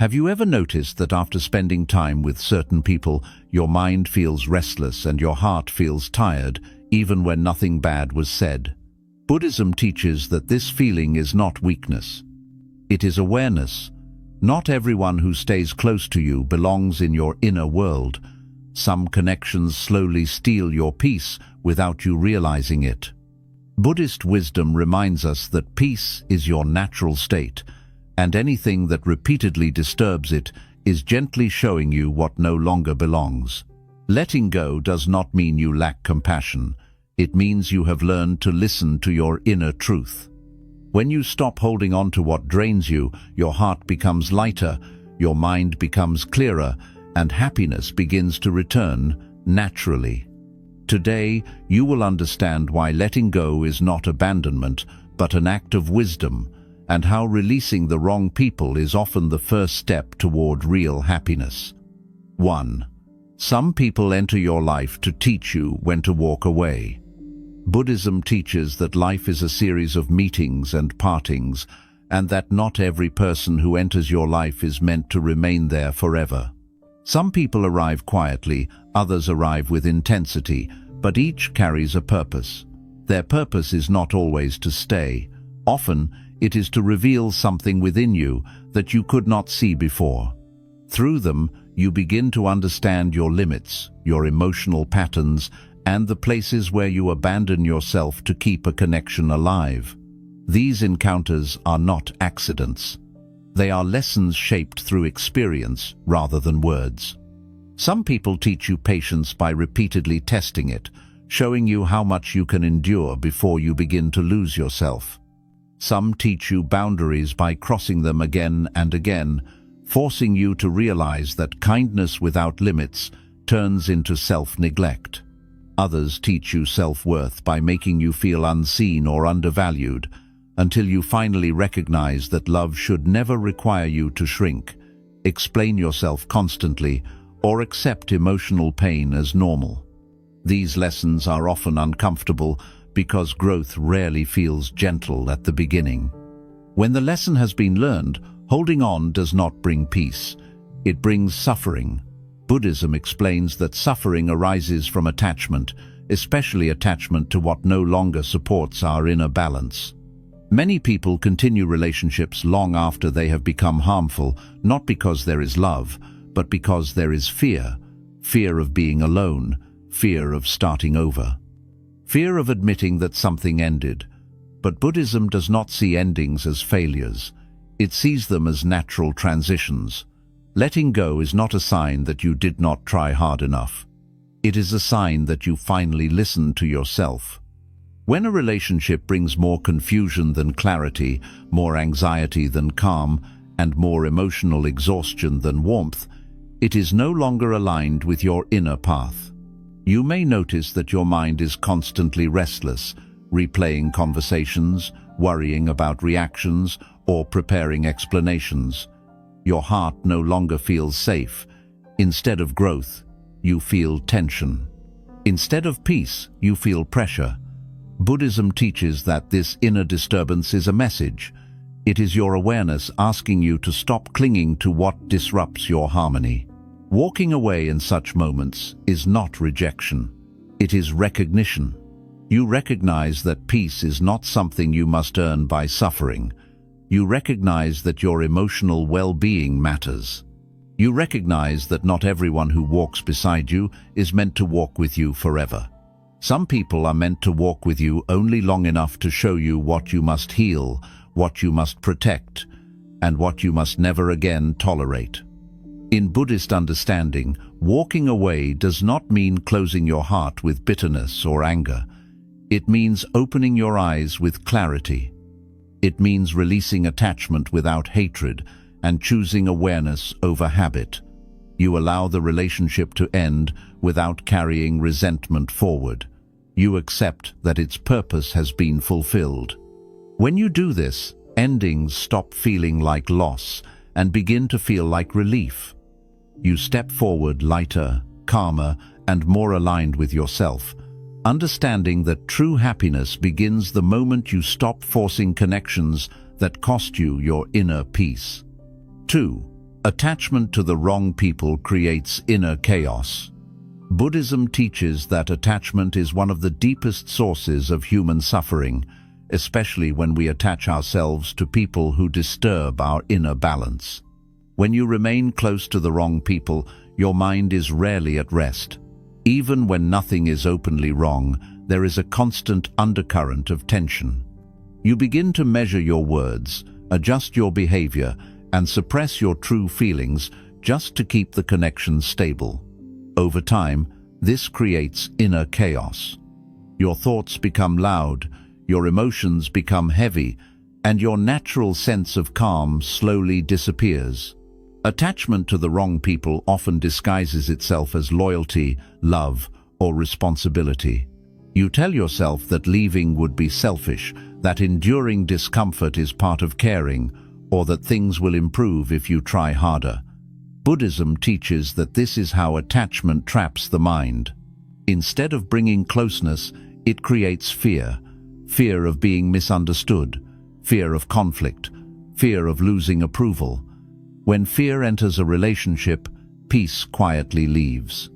Have you ever noticed that after spending time with certain people, your mind feels restless and your heart feels tired, even when nothing bad was said? Buddhism teaches that this feeling is not weakness. It is awareness. Not everyone who stays close to you belongs in your inner world. Some connections slowly steal your peace without you realizing it. Buddhist wisdom reminds us that peace is your natural state, and anything that repeatedly disturbs it is gently showing you what no longer belongs. Letting go does not mean you lack compassion. It means you have learned to listen to your inner truth. When you stop holding on to what drains you, your heart becomes lighter, your mind becomes clearer, and happiness begins to return naturally. Today, you will understand why letting go is not abandonment, but an act of wisdom, and how releasing the wrong people is often the first step toward real happiness. 1. Some people enter your life to teach you when to walk away. Buddhism teaches that life is a series of meetings and partings, and that not every person who enters your life is meant to remain there forever. Some people arrive quietly, others arrive with intensity, but each carries a purpose. Their purpose is not always to stay. Often, it is to reveal something within you that you could not see before. Through them, you begin to understand your limits, your emotional patterns, and the places where you abandon yourself to keep a connection alive. These encounters are not accidents. They are lessons shaped through experience rather than words. Some people teach you patience by repeatedly testing it, showing you how much you can endure before you begin to lose yourself. Some teach you boundaries by crossing them again and again, forcing you to realize that kindness without limits turns into self-neglect. Others teach you self-worth by making you feel unseen or undervalued, until you finally recognize that love should never require you to shrink, explain yourself constantly, or accept emotional pain as normal. These lessons are often uncomfortable because growth rarely feels gentle at the beginning. When the lesson has been learned, holding on does not bring peace. It brings suffering. Buddhism explains that suffering arises from attachment, especially attachment to what no longer supports our inner balance. Many people continue relationships long after they have become harmful, not because there is love, but because there is fear. Fear of being alone, fear of starting over, fear of admitting that something ended. But Buddhism does not see endings as failures. It sees them as natural transitions. Letting go is not a sign that you did not try hard enough. It is a sign that you finally listened to yourself. When a relationship brings more confusion than clarity, more anxiety than calm, and more emotional exhaustion than warmth, it is no longer aligned with your inner path. You may notice that your mind is constantly restless, replaying conversations, worrying about reactions, or preparing explanations. Your heart no longer feels safe. Instead of growth, you feel tension. Instead of peace, you feel pressure. Buddhism teaches that this inner disturbance is a message. It is your awareness asking you to stop clinging to what disrupts your harmony. Walking away in such moments is not rejection. It is recognition. You recognize that peace is not something you must earn by suffering. You recognize that your emotional well-being matters. You recognize that not everyone who walks beside you is meant to walk with you forever. Some people are meant to walk with you only long enough to show you what you must heal, what you must protect, and what you must never again tolerate. In Buddhist understanding, walking away does not mean closing your heart with bitterness or anger. It means opening your eyes with clarity. It means releasing attachment without hatred and choosing awareness over habit. You allow the relationship to end without carrying resentment forward. You accept that its purpose has been fulfilled. When you do this, endings stop feeling like loss and begin to feel like relief. You step forward lighter, calmer, and more aligned with yourself, understanding that true happiness begins the moment you stop forcing connections that cost you your inner peace. 2. Attachment to the wrong people creates inner chaos. Buddhism teaches that attachment is one of the deepest sources of human suffering, especially when we attach ourselves to people who disturb our inner balance. When you remain close to the wrong people, your mind is rarely at rest. Even when nothing is openly wrong, there is a constant undercurrent of tension. You begin to measure your words, adjust your behavior, and suppress your true feelings just to keep the connection stable. Over time, this creates inner chaos. Your thoughts become loud, your emotions become heavy, and your natural sense of calm slowly disappears. Attachment to the wrong people often disguises itself as loyalty, love, or responsibility. You tell yourself that leaving would be selfish, that enduring discomfort is part of caring, or that things will improve if you try harder. Buddhism teaches that this is how attachment traps the mind. Instead of bringing closeness, it creates fear. Fear of being misunderstood, fear of conflict, fear of losing approval. When fear enters a relationship, peace quietly leaves.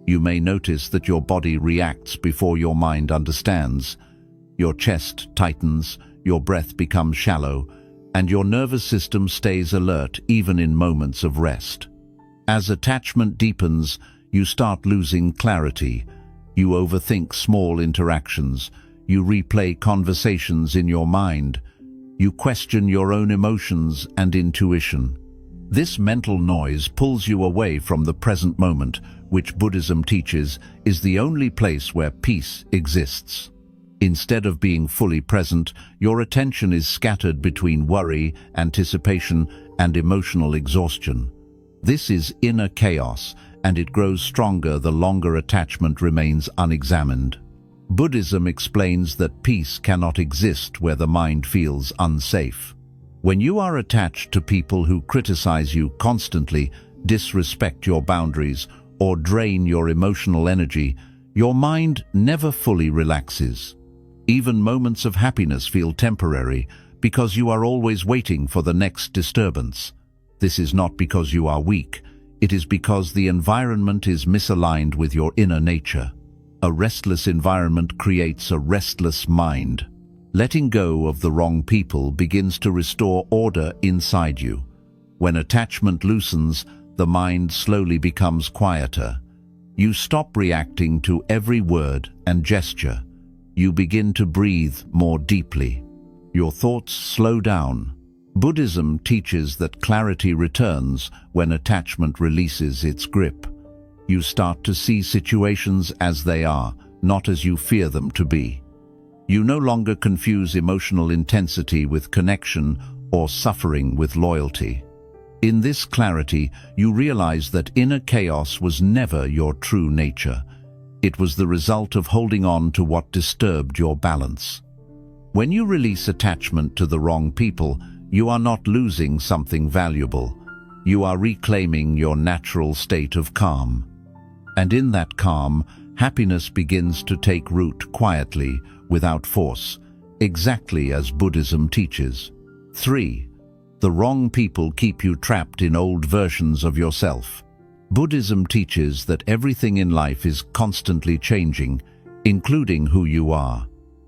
You may notice that your body reacts before your mind understands. Your chest tightens, your breath becomes shallow, and your nervous system stays alert even in moments of rest. As attachment deepens, you start losing clarity. You overthink small interactions. You replay conversations in your mind. You question your own emotions and intuition. This mental noise pulls you away from the present moment, which Buddhism teaches is the only place where peace exists. Instead of being fully present, your attention is scattered between worry, anticipation, and emotional exhaustion. This is inner chaos, and it grows stronger the longer attachment remains unexamined. Buddhism explains that peace cannot exist where the mind feels unsafe. When you are attached to people who criticize you constantly, disrespect your boundaries, or drain your emotional energy, your mind never fully relaxes. Even moments of happiness feel temporary because you are always waiting for the next disturbance. This is not because you are weak, it is because the environment is misaligned with your inner nature. A restless environment creates a restless mind. Letting go of the wrong people begins to restore order inside you. When attachment loosens, the mind slowly becomes quieter. You stop reacting to every word and gesture. You begin to breathe more deeply. Your thoughts slow down. Buddhism teaches that clarity returns when attachment releases its grip. You start to see situations as they are, not as you fear them to be. You no longer confuse emotional intensity with connection or suffering with loyalty. In this clarity, you realize that inner chaos was never your true nature. It was the result of holding on to what disturbed your balance. When you release attachment to the wrong people, you are not losing something valuable. You are reclaiming your natural state of calm. And in that calm, happiness begins to take root quietly, without force, exactly as Buddhism teaches. 3. The wrong people keep you trapped in old versions of yourself. Buddhism teaches that everything in life is constantly changing, including who you are.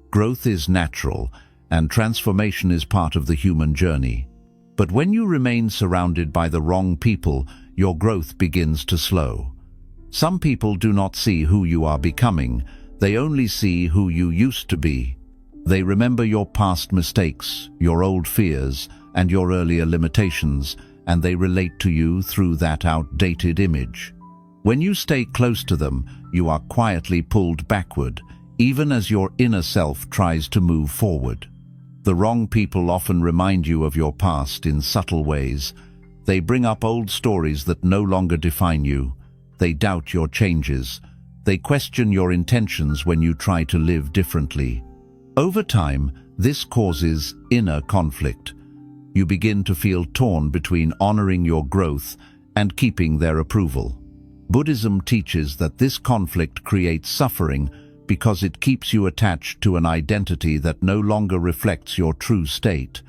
Growth is natural, and transformation is part of the human journey. But when you remain surrounded by the wrong people, your growth begins to slow. Some people do not see who you are becoming, they only see who you used to be. They remember your past mistakes, your old fears, and your earlier limitations, and they relate to you through that outdated image. When you stay close to them, you are quietly pulled backward, even as your inner self tries to move forward. The wrong people often remind you of your past in subtle ways. They bring up old stories that no longer define you. They doubt your changes. They question your intentions when you try to live differently. Over time, this causes inner conflict. You begin to feel torn between honoring your growth and keeping their approval. Buddhism teaches that this conflict creates suffering because it keeps you attached to an identity that no longer reflects your true state.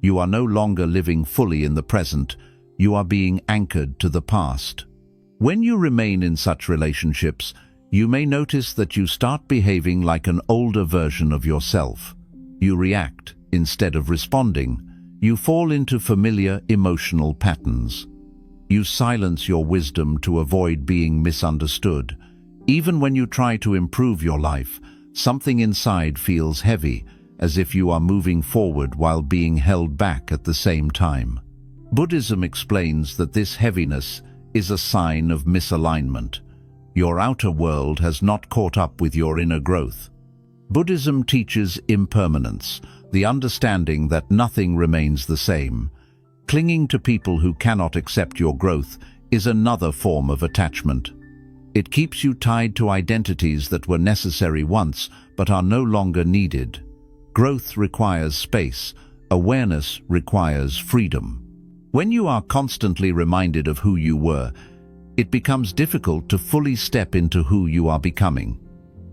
You are no longer living fully in the present, you are being anchored to the past. When you remain in such relationships, you may notice that you start behaving like an older version of yourself. You react instead of responding. You fall into familiar emotional patterns. You silence your wisdom to avoid being misunderstood. Even when you try to improve your life, something inside feels heavy, as if you are moving forward while being held back at the same time. Buddhism explains that this heaviness is a sign of misalignment. Your outer world has not caught up with your inner growth. Buddhism teaches impermanence, the understanding that nothing remains the same. Clinging to people who cannot accept your growth is another form of attachment. It keeps you tied to identities that were necessary once but are no longer needed. Growth requires space. Awareness requires freedom. When you are constantly reminded of who you were, it becomes difficult to fully step into who you are becoming.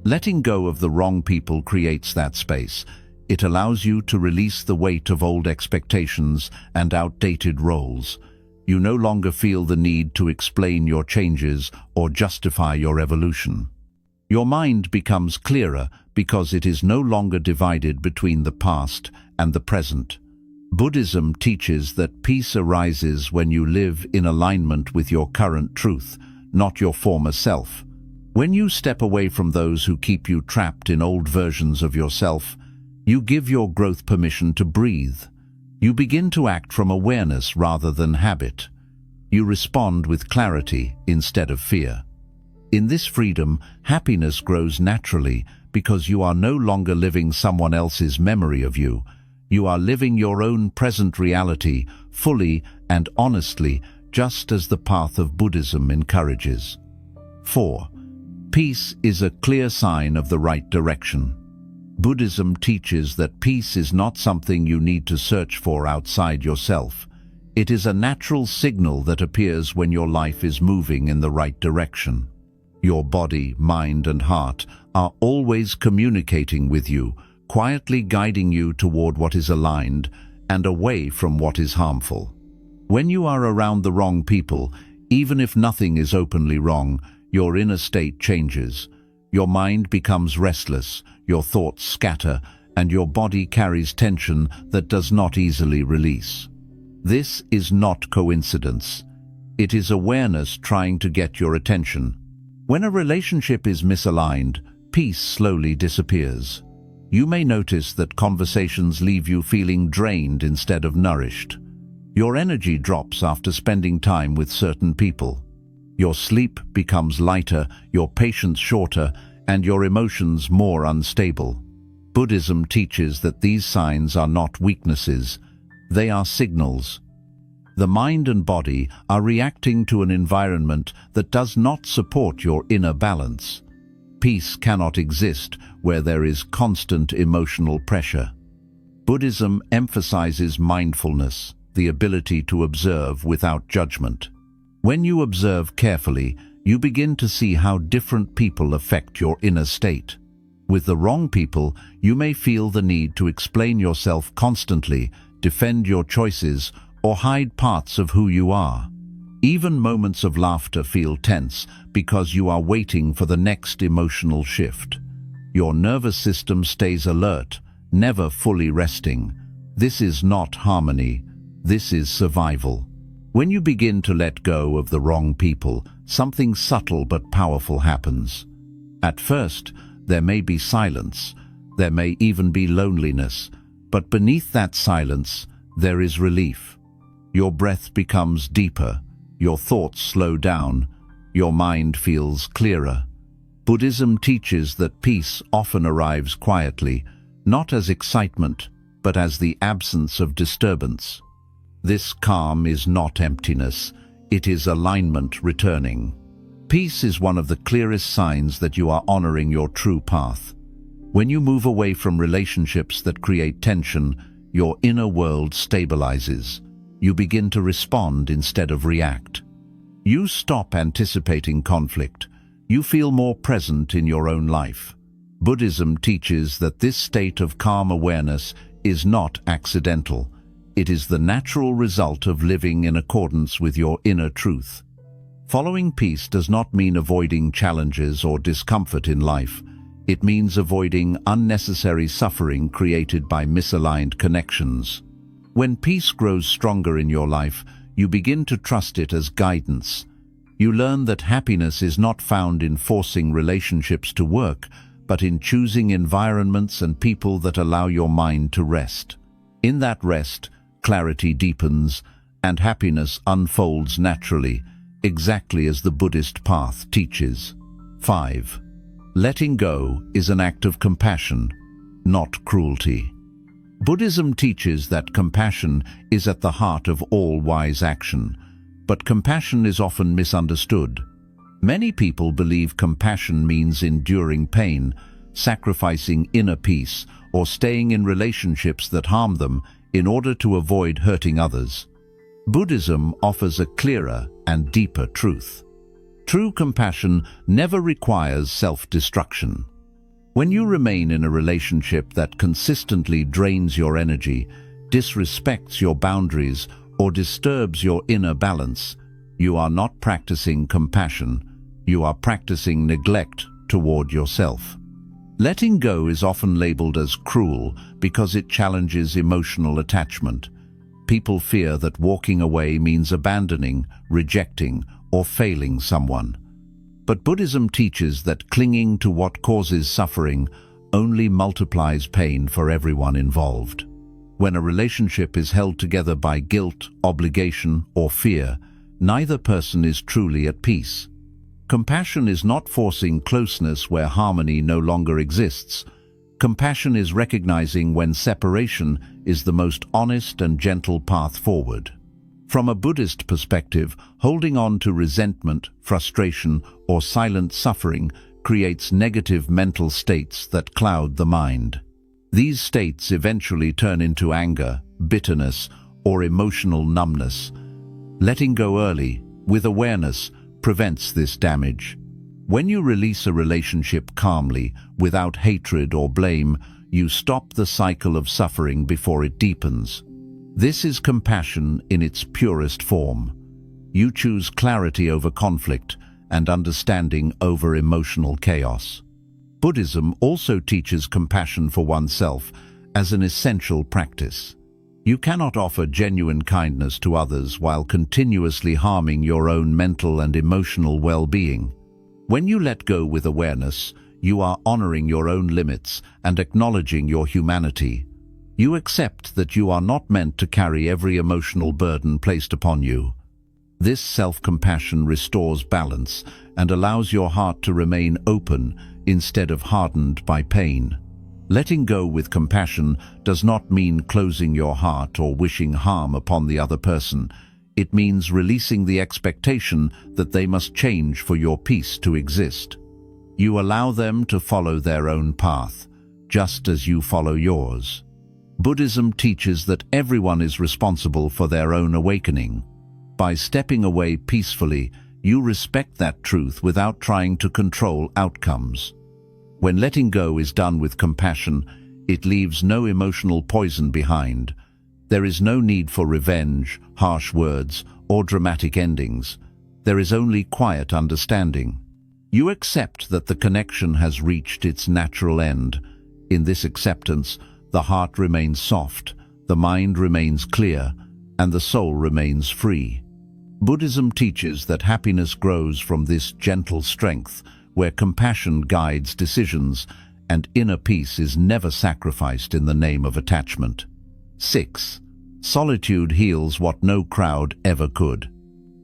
Letting go of the wrong people creates that space. It allows you to release the weight of old expectations and outdated roles. You no longer feel the need to explain your changes or justify your evolution. Your mind becomes clearer because it is no longer divided between the past and the present. Buddhism teaches that peace arises when you live in alignment with your current truth, not your former self. When you step away from those who keep you trapped in old versions of yourself, you give your growth permission to breathe. You begin to act from awareness rather than habit. You respond with clarity instead of fear. In this freedom, happiness grows naturally because you are no longer living someone else's memory of you. You are living your own present reality fully and honestly, just as the path of Buddhism encourages. 4. Peace is a clear sign of the right direction. Buddhism teaches that peace is not something you need to search for outside yourself. It is a natural signal that appears when your life is moving in the right direction. Your body, mind, and heart are always communicating with you, quietly guiding you toward what is aligned and away from what is harmful. When you are around the wrong people, even if nothing is openly wrong, your inner state changes. Your mind becomes restless, your thoughts scatter, and your body carries tension that does not easily release. This is not coincidence. It is awareness trying to get your attention. When a relationship is misaligned, peace slowly disappears. You may notice that conversations leave you feeling drained instead of nourished. Your energy drops after spending time with certain people. Your sleep becomes lighter, your patience shorter, and your emotions more unstable. Buddhism teaches that these signs are not weaknesses, they are signals. The mind and body are reacting to an environment that does not support your inner balance. Peace cannot exist where there is constant emotional pressure. Buddhism emphasizes mindfulness, the ability to observe without judgment. When you observe carefully, you begin to see how different people affect your inner state. With the wrong people, you may feel the need to explain yourself constantly, defend your choices, or hide parts of who you are. Even moments of laughter feel tense because you are waiting for the next emotional shift. Your nervous system stays alert, never fully resting. This is not harmony, this is survival. When you begin to let go of the wrong people, something subtle but powerful happens. At first, there may be silence, there may even be loneliness, but beneath that silence, there is relief. Your breath becomes deeper, your thoughts slow down, your mind feels clearer. Buddhism teaches that peace often arrives quietly, not as excitement, but as the absence of disturbance. This calm is not emptiness, it is alignment returning. Peace is one of the clearest signs that you are honoring your true path. When you move away from relationships that create tension, your inner world stabilizes. You begin to respond instead of react. You stop anticipating conflict. You feel more present in your own life. Buddhism teaches that this state of calm awareness is not accidental. It is the natural result of living in accordance with your inner truth. Following peace does not mean avoiding challenges or discomfort in life. It means avoiding unnecessary suffering created by misaligned connections. When peace grows stronger in your life, you begin to trust it as guidance. You learn that happiness is not found in forcing relationships to work, but in choosing environments and people that allow your mind to rest. In that rest, clarity deepens, and happiness unfolds naturally, exactly as the Buddhist path teaches. 5. Letting go is an act of compassion, not cruelty. Buddhism teaches that compassion is at the heart of all wise action, but compassion is often misunderstood. Many people believe compassion means enduring pain, sacrificing inner peace, or staying in relationships that harm them in order to avoid hurting others. Buddhism offers a clearer and deeper truth. True compassion never requires self-destruction. When you remain in a relationship that consistently drains your energy, disrespects your boundaries, or disturbs your inner balance, you are not practicing compassion, you are practicing neglect toward yourself. Letting go is often labeled as cruel because it challenges emotional attachment. People fear that walking away means abandoning, rejecting, or failing someone. But Buddhism teaches that clinging to what causes suffering only multiplies pain for everyone involved. When a relationship is held together by guilt, obligation, or fear, neither person is truly at peace. Compassion is not forcing closeness where harmony no longer exists. Compassion is recognizing when separation is the most honest and gentle path forward. From a Buddhist perspective, holding on to resentment, frustration, or silent suffering creates negative mental states that cloud the mind. These states eventually turn into anger, bitterness, or emotional numbness. Letting go early, with awareness, prevents this damage. When you release a relationship calmly, without hatred or blame, you stop the cycle of suffering before it deepens. This is compassion in its purest form. You choose clarity over conflict and understanding over emotional chaos. Buddhism also teaches compassion for oneself as an essential practice. You cannot offer genuine kindness to others while continuously harming your own mental and emotional well-being. When you let go with awareness, you are honoring your own limits and acknowledging your humanity. You accept that you are not meant to carry every emotional burden placed upon you. This self-compassion restores balance and allows your heart to remain open instead of hardened by pain. Letting go with compassion does not mean closing your heart or wishing harm upon the other person. It means releasing the expectation that they must change for your peace to exist. You allow them to follow their own path, just as you follow yours. Buddhism teaches that everyone is responsible for their own awakening. By stepping away peacefully, you respect that truth without trying to control outcomes. When letting go is done with compassion, it leaves no emotional poison behind. There is no need for revenge, harsh words, or dramatic endings. There is only quiet understanding. You accept that the connection has reached its natural end. In this acceptance, the heart remains soft, the mind remains clear, and the soul remains free. Buddhism teaches that happiness grows from this gentle strength, where compassion guides decisions and inner peace is never sacrificed in the name of attachment. 6. Solitude heals what no crowd ever could.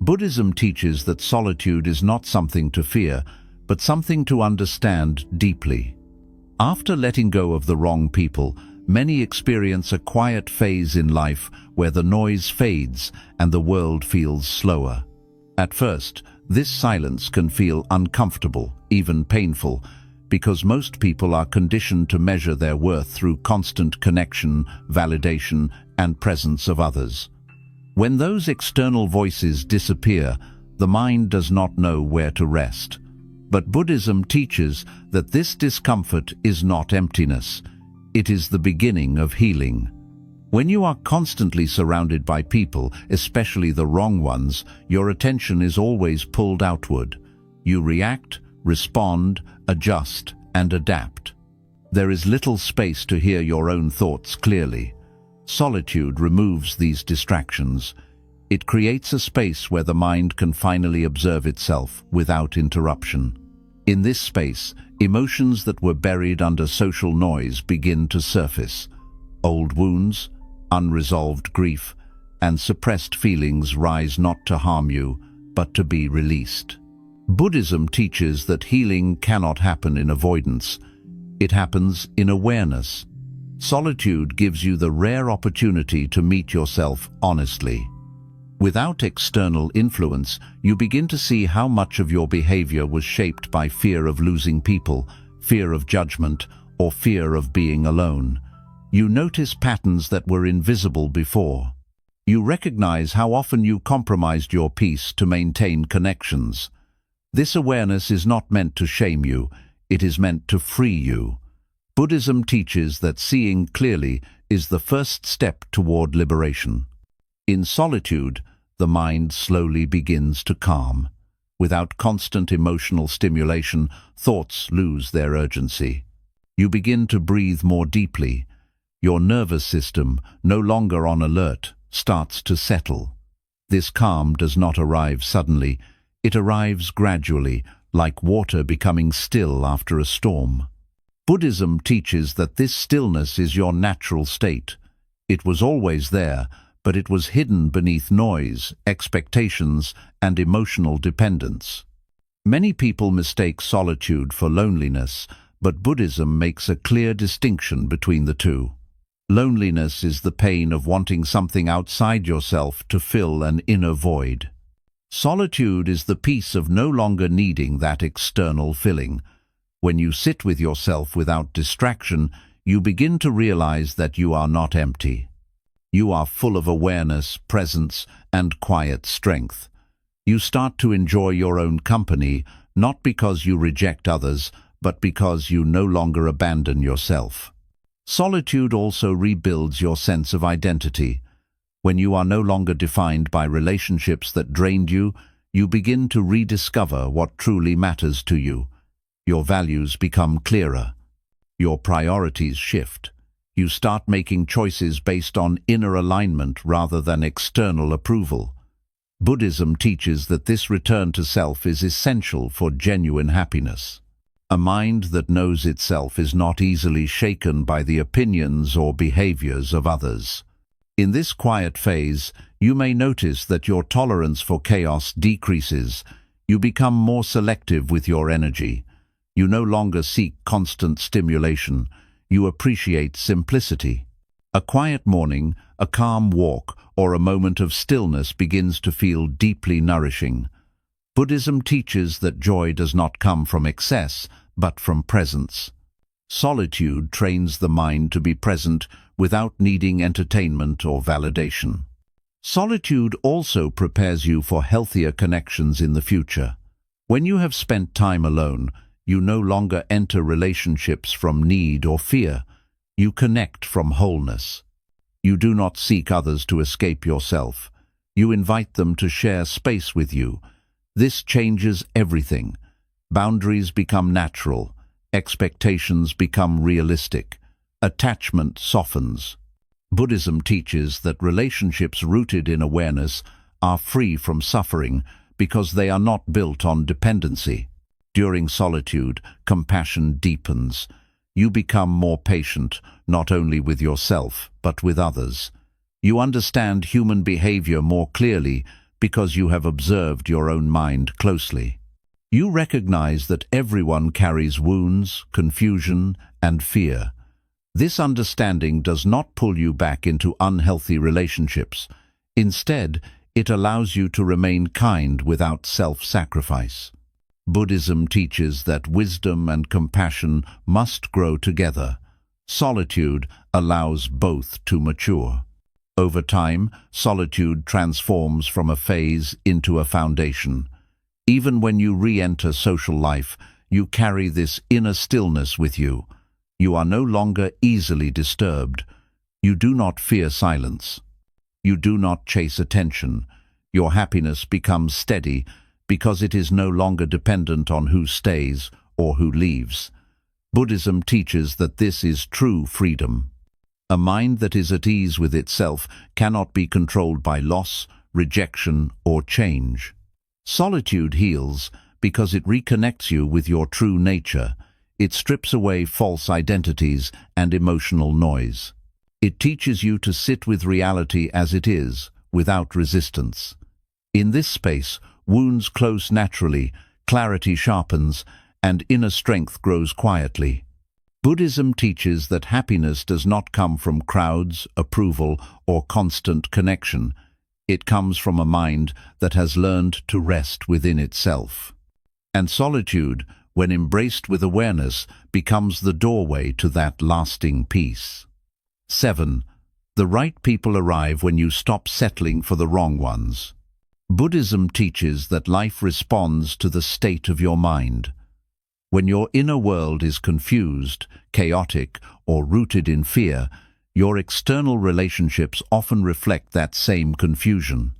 Buddhism teaches that solitude is not something to fear, but something to understand deeply. After letting go of the wrong people, many experience a quiet phase in life where the noise fades and the world feels slower. At first, this silence can feel uncomfortable, even painful, because most people are conditioned to measure their worth through constant connection, validation, and presence of others. When those external voices disappear, the mind does not know where to rest. But Buddhism teaches that this discomfort is not emptiness. It is the beginning of healing. When you are constantly surrounded by people, especially the wrong ones, your attention is always pulled outward. You react, respond, adjust, and adapt. There is little space to hear your own thoughts clearly. Solitude removes these distractions. It creates a space where the mind can finally observe itself without interruption. In this space, emotions that were buried under social noise begin to surface. Old wounds, unresolved grief, and suppressed feelings rise not to harm you, but to be released. Buddhism teaches that healing cannot happen in avoidance. It happens in awareness. Solitude gives you the rare opportunity to meet yourself honestly. Without external influence, you begin to see how much of your behavior was shaped by fear of losing people, fear of judgment, or fear of being alone. You notice patterns that were invisible before. You recognize how often you compromised your peace to maintain connections. This awareness is not meant to shame you, it is meant to free you. Buddhism teaches that seeing clearly is the first step toward liberation. In solitude, the mind slowly begins to calm. Without constant emotional stimulation, thoughts lose their urgency. You begin to breathe more deeply. Your nervous system, no longer on alert, starts to settle. This calm does not arrive suddenly. It arrives gradually, like water becoming still after a storm. Buddhism teaches that this stillness is your natural state. It was always there, but it was hidden beneath noise, expectations, and emotional dependence. Many people mistake solitude for loneliness, but Buddhism makes a clear distinction between the two. Loneliness is the pain of wanting something outside yourself to fill an inner void. Solitude is the peace of no longer needing that external filling. When you sit with yourself without distraction, you begin to realize that you are not empty. You are full of awareness, presence, and quiet strength. You start to enjoy your own company, not because you reject others, but because you no longer abandon yourself. Solitude also rebuilds your sense of identity. When you are no longer defined by relationships that drained you, you begin to rediscover what truly matters to you. Your values become clearer. Your priorities shift. You start making choices based on inner alignment rather than external approval. Buddhism teaches that this return to self is essential for genuine happiness. A mind that knows itself is not easily shaken by the opinions or behaviors of others. In this quiet phase, you may notice that your tolerance for chaos decreases. You become more selective with your energy. You no longer seek constant stimulation. You appreciate simplicity. A quiet morning, a calm walk, or a moment of stillness begins to feel deeply nourishing. Buddhism teaches that joy does not come from excess, but from presence. Solitude trains the mind to be present without needing entertainment or validation. Solitude also prepares you for healthier connections in the future. When you have spent time alone, you no longer enter relationships from need or fear. You connect from wholeness. You do not seek others to escape yourself. You invite them to share space with you. This changes everything. Boundaries become natural. Expectations become realistic. Attachment softens. Buddhism teaches that relationships rooted in awareness are free from suffering because they are not built on dependency. During solitude, compassion deepens. You become more patient, not only with yourself, but with others. You understand human behavior more clearly because you have observed your own mind closely. You recognize that everyone carries wounds, confusion, and fear. This understanding does not pull you back into unhealthy relationships. Instead, it allows you to remain kind without self-sacrifice. Buddhism teaches that wisdom and compassion must grow together. Solitude allows both to mature. Over time, solitude transforms from a phase into a foundation. Even when you re-enter social life, you carry this inner stillness with you. You are no longer easily disturbed. You do not fear silence. You do not chase attention. Your happiness becomes steady because it is no longer dependent on who stays or who leaves. Buddhism teaches that this is true freedom. A mind that is at ease with itself cannot be controlled by loss, rejection, or change. Solitude heals because it reconnects you with your true nature. It strips away false identities and emotional noise. It teaches you to sit with reality as it is, without resistance. In this space, wounds close naturally, clarity sharpens, and inner strength grows quietly. Buddhism teaches that happiness does not come from crowds, approval, or constant connection. It comes from a mind that has learned to rest within itself. And solitude, when embraced with awareness, becomes the doorway to that lasting peace. 7. The right people arrive when you stop settling for the wrong ones. Buddhism teaches that life responds to the state of your mind. When your inner world is confused, chaotic, or rooted in fear, your external relationships often reflect that same confusion.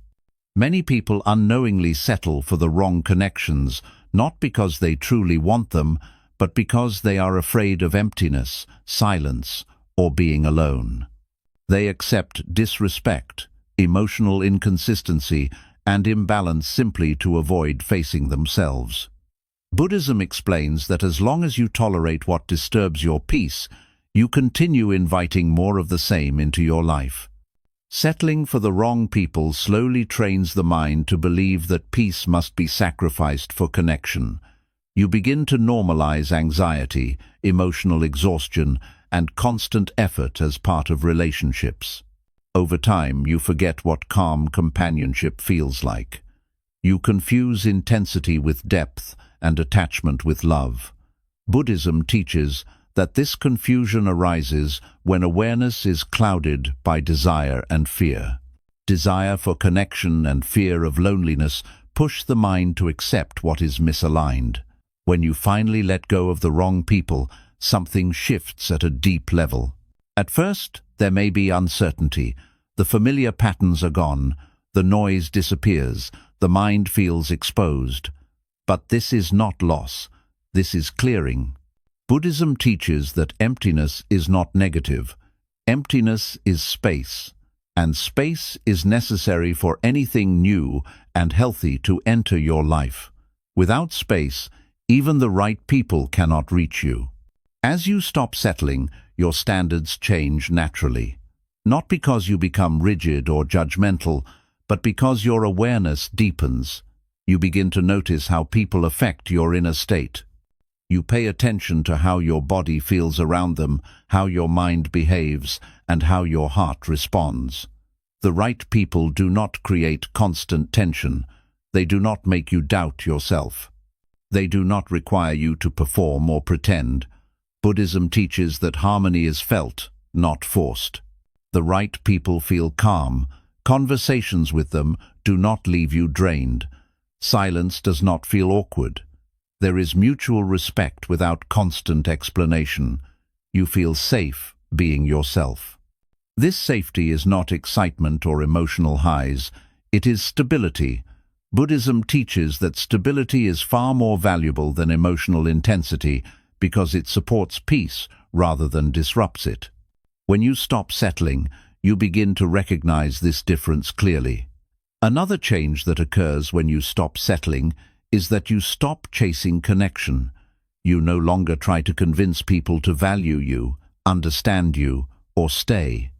Many people unknowingly settle for the wrong connections, not because they truly want them, but because they are afraid of emptiness, silence, or being alone. They accept disrespect, emotional inconsistency, and imbalance simply to avoid facing themselves. Buddhism explains that as long as you tolerate what disturbs your peace, you continue inviting more of the same into your life. Settling for the wrong people slowly trains the mind to believe that peace must be sacrificed for connection. You begin to normalize anxiety, emotional exhaustion, and constant effort as part of relationships. Over time, you forget what calm companionship feels like. You confuse intensity with depth and attachment with love. Buddhism teaches that this confusion arises when awareness is clouded by desire and fear. Desire for connection and fear of loneliness push the mind to accept what is misaligned. When you finally let go of the wrong people, something shifts at a deep level. At first, there may be uncertainty. The familiar patterns are gone, the noise disappears, the mind feels exposed. But this is not loss, this is clearing. Buddhism teaches that emptiness is not negative. Emptiness is space, and space is necessary for anything new and healthy to enter your life. Without space, even the right people cannot reach you. As you stop settling, your standards change naturally. Not because you become rigid or judgmental, but because your awareness deepens. You begin to notice how people affect your inner state. You pay attention to how your body feels around them, how your mind behaves, and how your heart responds. The right people do not create constant tension. They do not make you doubt yourself. They do not require you to perform or pretend. Buddhism teaches that harmony is felt, not forced. The right people feel calm. Conversations with them do not leave you drained. Silence does not feel awkward. There is mutual respect without constant explanation. You feel safe being yourself. This safety is not excitement or emotional highs. It is stability. Buddhism teaches that stability is far more valuable than emotional intensity because it supports peace rather than disrupts it. When you stop settling, you begin to recognize this difference clearly. Another change that occurs when you stop settling is that you stop chasing connection. You no longer try to convince people to value you, understand you, or stay.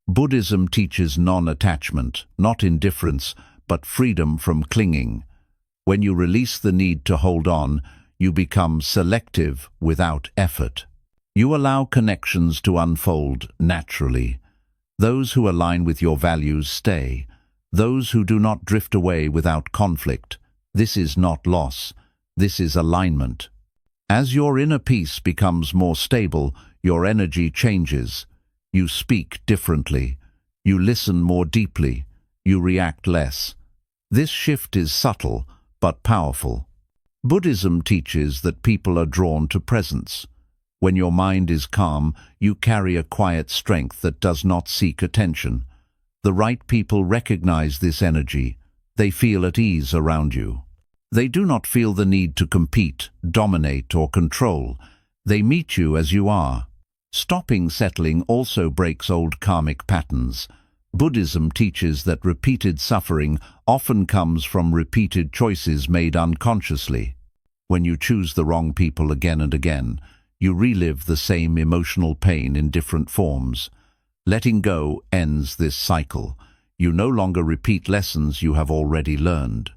Buddhism teaches non-attachment, not indifference, but freedom from clinging. When you release the need to hold on, you become selective without effort. You allow connections to unfold naturally. Those who align with your values stay. Those who do not drift away without conflict. This is not loss. This is alignment. As your inner peace becomes more stable, your energy changes. You speak differently. You listen more deeply. You react less. This shift is subtle but powerful. Buddhism teaches that people are drawn to presence. When your mind is calm, you carry a quiet strength that does not seek attention. The right people recognize this energy. They feel at ease around you. They do not feel the need to compete, dominate, or control. They meet you as you are. Stopping settling also breaks old karmic patterns. Buddhism teaches that repeated suffering often comes from repeated choices made unconsciously. When you choose the wrong people again and again, you relive the same emotional pain in different forms. Letting go ends this cycle. You no longer repeat lessons you have already learned.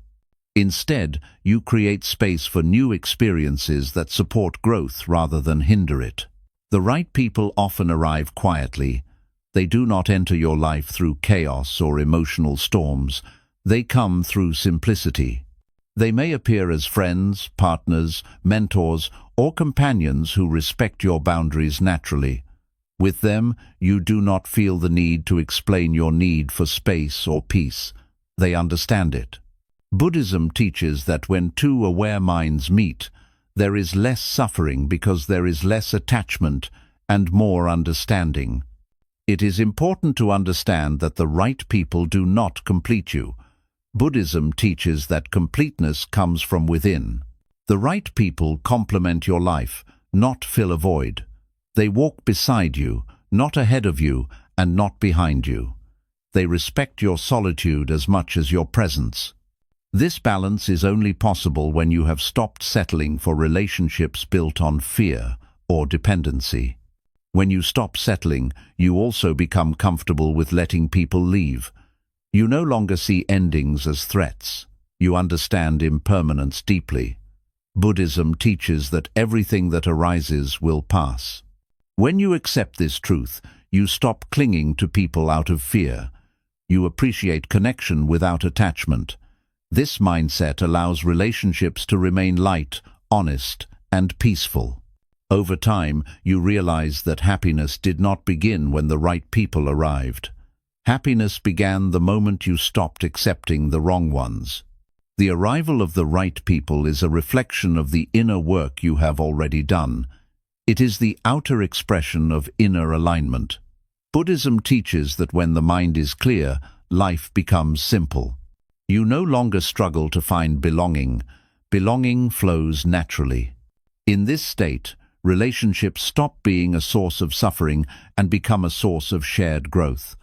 Instead, you create space for new experiences that support growth rather than hinder it. The right people often arrive quietly. They do not enter your life through chaos or emotional storms. They come through simplicity. They may appear as friends, partners, mentors, or companions who respect your boundaries naturally. With them, you do not feel the need to explain your need for space or peace. They understand it. Buddhism teaches that when two aware minds meet, there is less suffering because there is less attachment and more understanding. It is important to understand that the right people do not complete you. Buddhism teaches that completeness comes from within. The right people complement your life, not fill a void. They walk beside you, not ahead of you, and not behind you. They respect your solitude as much as your presence. This balance is only possible when you have stopped settling for relationships built on fear or dependency. When you stop settling, you also become comfortable with letting people leave. You no longer see endings as threats. You understand impermanence deeply. Buddhism teaches that everything that arises will pass. When you accept this truth, you stop clinging to people out of fear. You appreciate connection without attachment. This mindset allows relationships to remain light, honest, and peaceful. Over time, you realize that happiness did not begin when the right people arrived. Happiness began the moment you stopped accepting the wrong ones. The arrival of the right people is a reflection of the inner work you have already done. It is the outer expression of inner alignment. Buddhism teaches that when the mind is clear, life becomes simple. You no longer struggle to find belonging. Belonging flows naturally. In this state, relationships stop being a source of suffering and become a source of shared growth.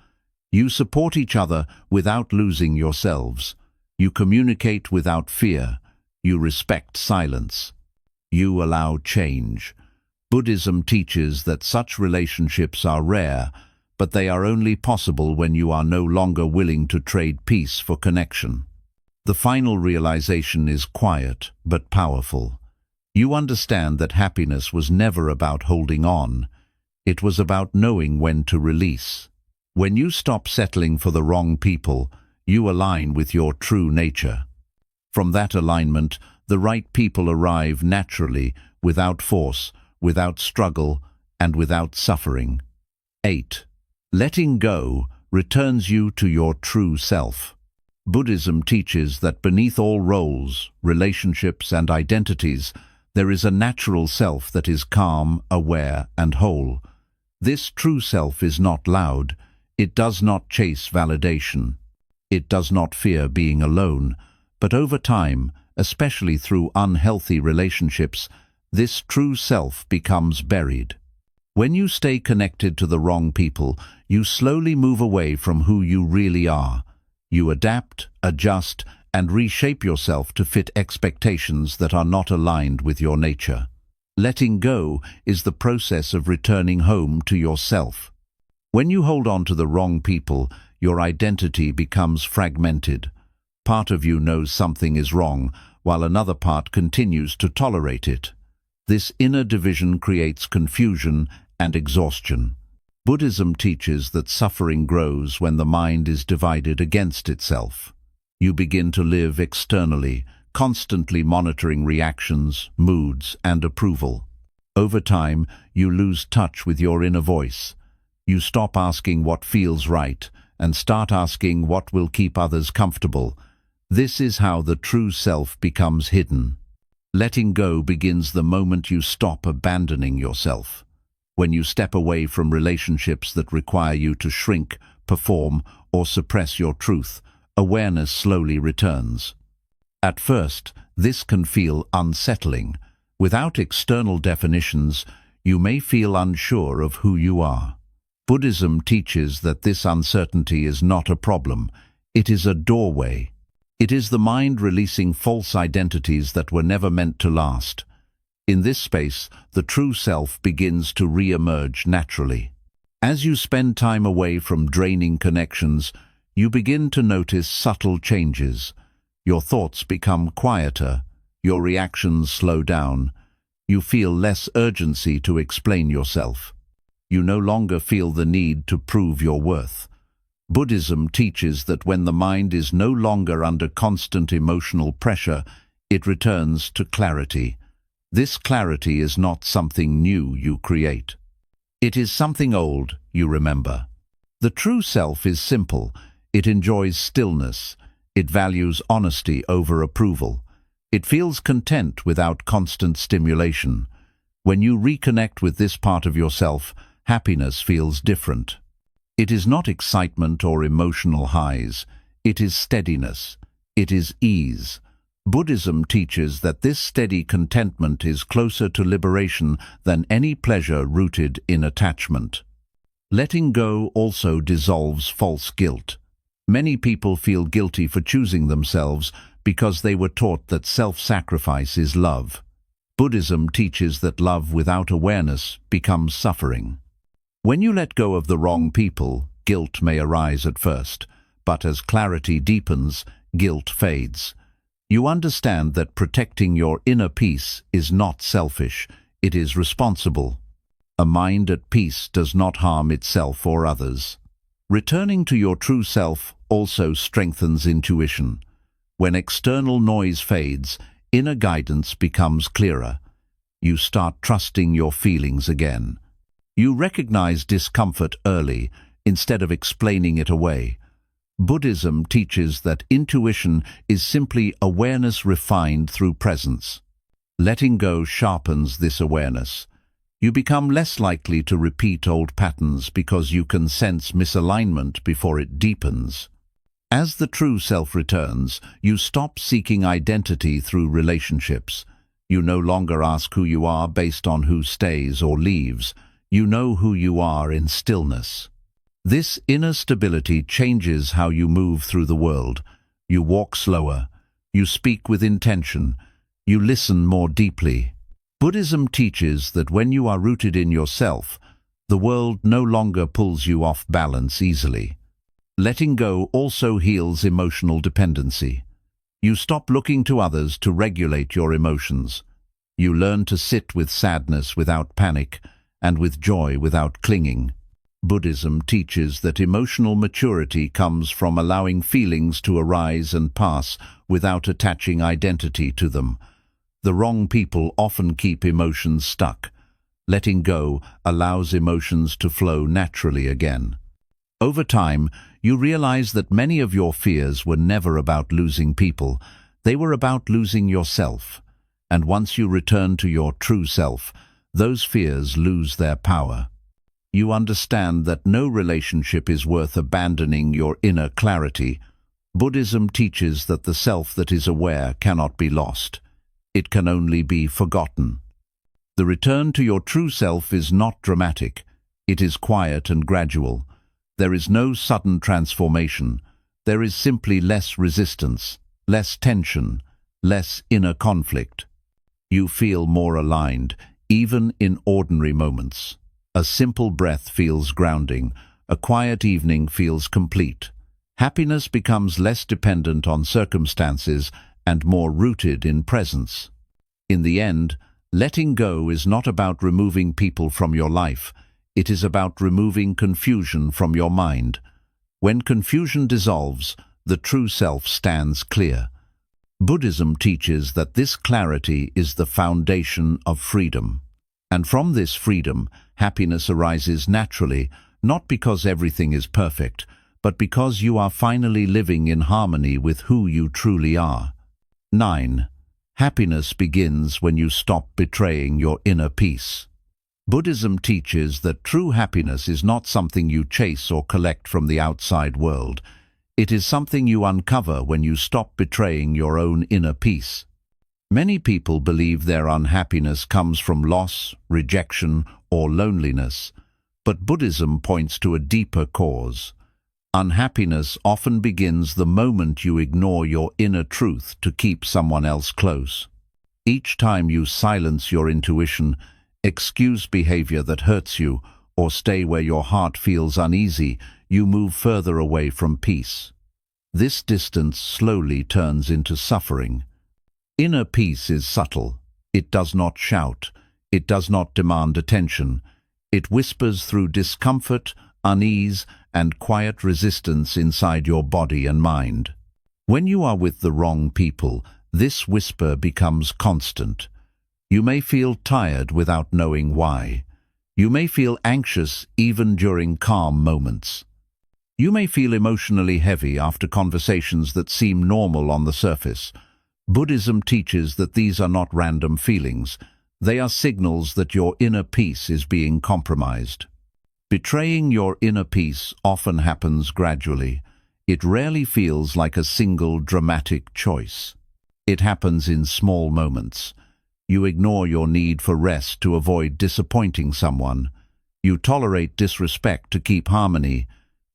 You support each other without losing yourselves. You communicate without fear. You respect silence. You allow change. Buddhism teaches that such relationships are rare, but they are only possible when you are no longer willing to trade peace for connection. The final realization is quiet but powerful. You understand that happiness was never about holding on. It was about knowing when to release. When you stop settling for the wrong people, you align with your true nature. From that alignment, the right people arrive naturally, without force, without struggle, and without suffering. 8. Letting go returns you to your true self. Buddhism teaches that beneath all roles, relationships, and identities, there is a natural self that is calm, aware, and whole. This true self is not loud. It does not chase validation. It does not fear being alone. But over time, especially through unhealthy relationships, this true self becomes buried. When you stay connected to the wrong people, you slowly move away from who you really are. You adapt, adjust, and reshape yourself to fit expectations that are not aligned with your nature. Letting go is the process of returning home to yourself. When you hold on to the wrong people, your identity becomes fragmented. Part of you knows something is wrong, while another part continues to tolerate it. This inner division creates confusion and exhaustion. Buddhism teaches that suffering grows when the mind is divided against itself. You begin to live externally, constantly monitoring reactions, moods, and approval. Over time, you lose touch with your inner voice. You stop asking what feels right and start asking what will keep others comfortable. This is how the true self becomes hidden. Letting go begins the moment you stop abandoning yourself. When you step away from relationships that require you to shrink, perform, or suppress your truth, awareness slowly returns. At first, this can feel unsettling. Without external definitions, you may feel unsure of who you are. Buddhism teaches that this uncertainty is not a problem. It is a doorway. It is the mind releasing false identities that were never meant to last. In this space, the true self begins to re-emerge naturally. As you spend time away from draining connections, you begin to notice subtle changes. Your thoughts become quieter, your reactions slow down, you feel less urgency to explain yourself. You no longer feel the need to prove your worth. Buddhism teaches that when the mind is no longer under constant emotional pressure, it returns to clarity. This clarity is not something new you create. It is something old you remember. The true self is simple. It enjoys stillness. It values honesty over approval. It feels content without constant stimulation. When you reconnect with this part of yourself, happiness feels different. It is not excitement or emotional highs. It is steadiness. It is ease. Buddhism teaches that this steady contentment is closer to liberation than any pleasure rooted in attachment. Letting go also dissolves false guilt. Many people feel guilty for choosing themselves because they were taught that self-sacrifice is love. Buddhism teaches that love without awareness becomes suffering. When you let go of the wrong people, guilt may arise at first, but as clarity deepens, guilt fades. You understand that protecting your inner peace is not selfish, it is responsible. A mind at peace does not harm itself or others. Returning to your true self also strengthens intuition. When external noise fades, inner guidance becomes clearer. You start trusting your feelings again. You recognize discomfort early, instead of explaining it away. Buddhism teaches that intuition is simply awareness refined through presence. Letting go sharpens this awareness. You become less likely to repeat old patterns because you can sense misalignment before it deepens. As the true self returns, you stop seeking identity through relationships. You no longer ask who you are based on who stays or leaves. You know who you are in stillness. This inner stability changes how you move through the world. You walk slower. You speak with intention. You listen more deeply. Buddhism teaches that when you are rooted in yourself, the world no longer pulls you off balance easily. Letting go also heals emotional dependency. You stop looking to others to regulate your emotions. You learn to sit with sadness without panic and with joy without clinging. Buddhism teaches that emotional maturity comes from allowing feelings to arise and pass without attaching identity to them. The wrong people often keep emotions stuck. Letting go allows emotions to flow naturally again. Over time, you realize that many of your fears were never about losing people. They were about losing yourself. And once you return to your true self, those fears lose their power. You understand that no relationship is worth abandoning your inner clarity. Buddhism teaches that the self that is aware cannot be lost. It can only be forgotten. The return to your true self is not dramatic. It is quiet and gradual. There is no sudden transformation. There is simply less resistance, less tension, less inner conflict. You feel more aligned, even in ordinary moments. A simple breath feels grounding. A quiet evening feels complete. Happiness becomes less dependent on circumstances and more rooted in presence. In the end, letting go is not about removing people from your life. It is about removing confusion from your mind. When confusion dissolves, the true self stands clear. Buddhism teaches that this clarity is the foundation of freedom. And from this freedom, happiness arises naturally, not because everything is perfect, but because you are finally living in harmony with who you truly are. 9. Happiness begins when you stop betraying your inner peace. Buddhism teaches that true happiness is not something you chase or collect from the outside world. It is something you uncover when you stop betraying your own inner peace. Many people believe their unhappiness comes from loss, rejection, or loneliness, but Buddhism points to a deeper cause. Unhappiness often begins the moment you ignore your inner truth to keep someone else close. Each time you silence your intuition, excuse behavior that hurts you, or stay where your heart feels uneasy, you move further away from peace. This distance slowly turns into suffering. Inner peace is subtle. It does not shout. It does not demand attention. It whispers through discomfort, unease, and quiet resistance inside your body and mind. When you are with the wrong people, this whisper becomes constant. You may feel tired without knowing why. You may feel anxious even during calm moments. You may feel emotionally heavy after conversations that seem normal on the surface. Buddhism teaches that these are not random feelings. They are signals that your inner peace is being compromised. Betraying your inner peace often happens gradually. It rarely feels like a single dramatic choice. It happens in small moments. You ignore your need for rest to avoid disappointing someone. You tolerate disrespect to keep harmony.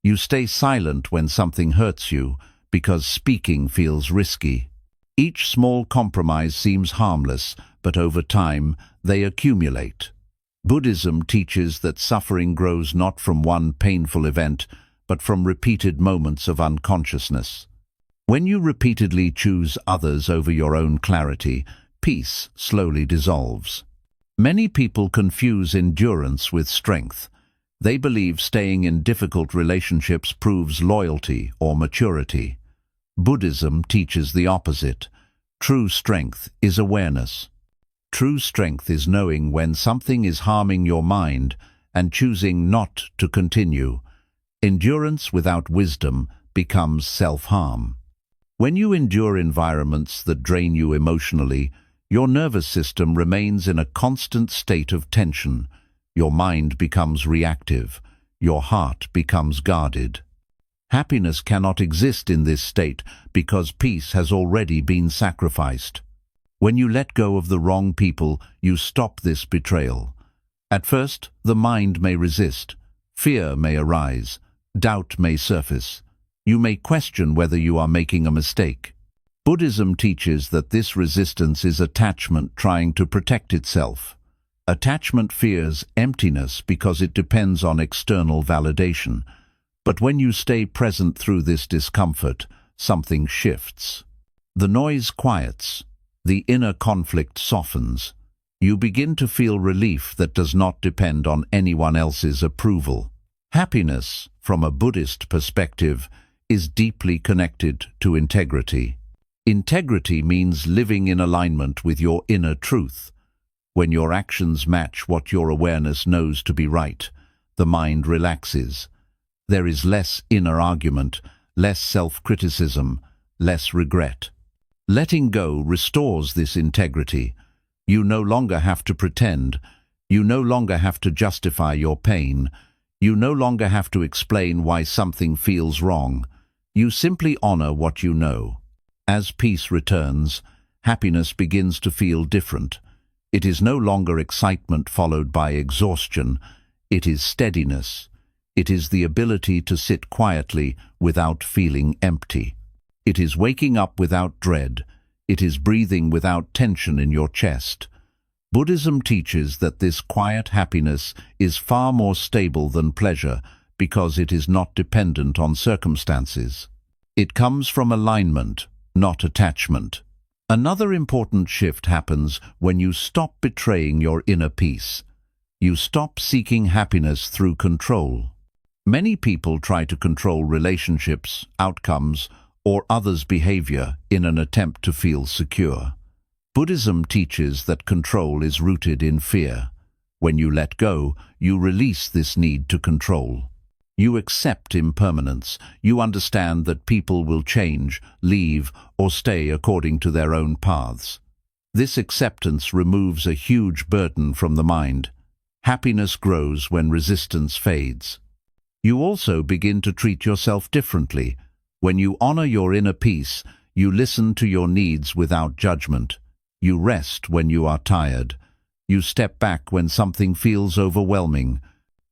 You stay silent when something hurts you because speaking feels risky. Each small compromise seems harmless, but over time, they accumulate. Buddhism teaches that suffering grows not from one painful event, but from repeated moments of unconsciousness. When you repeatedly choose others over your own clarity, peace slowly dissolves. Many people confuse endurance with strength. They believe staying in difficult relationships proves loyalty or maturity. Buddhism teaches the opposite. True strength is awareness. True strength is knowing when something is harming your mind and choosing not to continue. Endurance without wisdom becomes self-harm. When you endure environments that drain you emotionally, your nervous system remains in a constant state of tension. Your mind becomes reactive. Your heart becomes guarded. Happiness cannot exist in this state because peace has already been sacrificed. When you let go of the wrong people, you stop this betrayal. At first, the mind may resist. Fear may arise. Doubt may surface. You may question whether you are making a mistake. Buddhism teaches that this resistance is attachment trying to protect itself. Attachment fears emptiness because it depends on external validation. But when you stay present through this discomfort, something shifts. The noise quiets. The inner conflict softens. You begin to feel relief that does not depend on anyone else's approval. Happiness, from a Buddhist perspective, is deeply connected to integrity. Integrity means living in alignment with your inner truth. When your actions match what your awareness knows to be right, the mind relaxes. There is less inner argument, less self-criticism, less regret. Letting go restores this integrity. You no longer have to pretend. You no longer have to justify your pain. You no longer have to explain why something feels wrong. You simply honor what you know. As peace returns, happiness begins to feel different. It is no longer excitement followed by exhaustion. It is steadiness. It is the ability to sit quietly without feeling empty. It is waking up without dread. It is breathing without tension in your chest. Buddhism teaches that this quiet happiness is far more stable than pleasure because it is not dependent on circumstances. It comes from alignment, not attachment. Another important shift happens when you stop betraying your inner peace. You stop seeking happiness through control. Many people try to control relationships, outcomes, or others' behavior in an attempt to feel secure. Buddhism teaches that control is rooted in fear. When you let go, you release this need to control. You accept impermanence. You understand that people will change, leave, or stay according to their own paths. This acceptance removes a huge burden from the mind. Happiness grows when resistance fades. You also begin to treat yourself differently. When you honor your inner peace, you listen to your needs without judgment. You rest when you are tired. You step back when something feels overwhelming.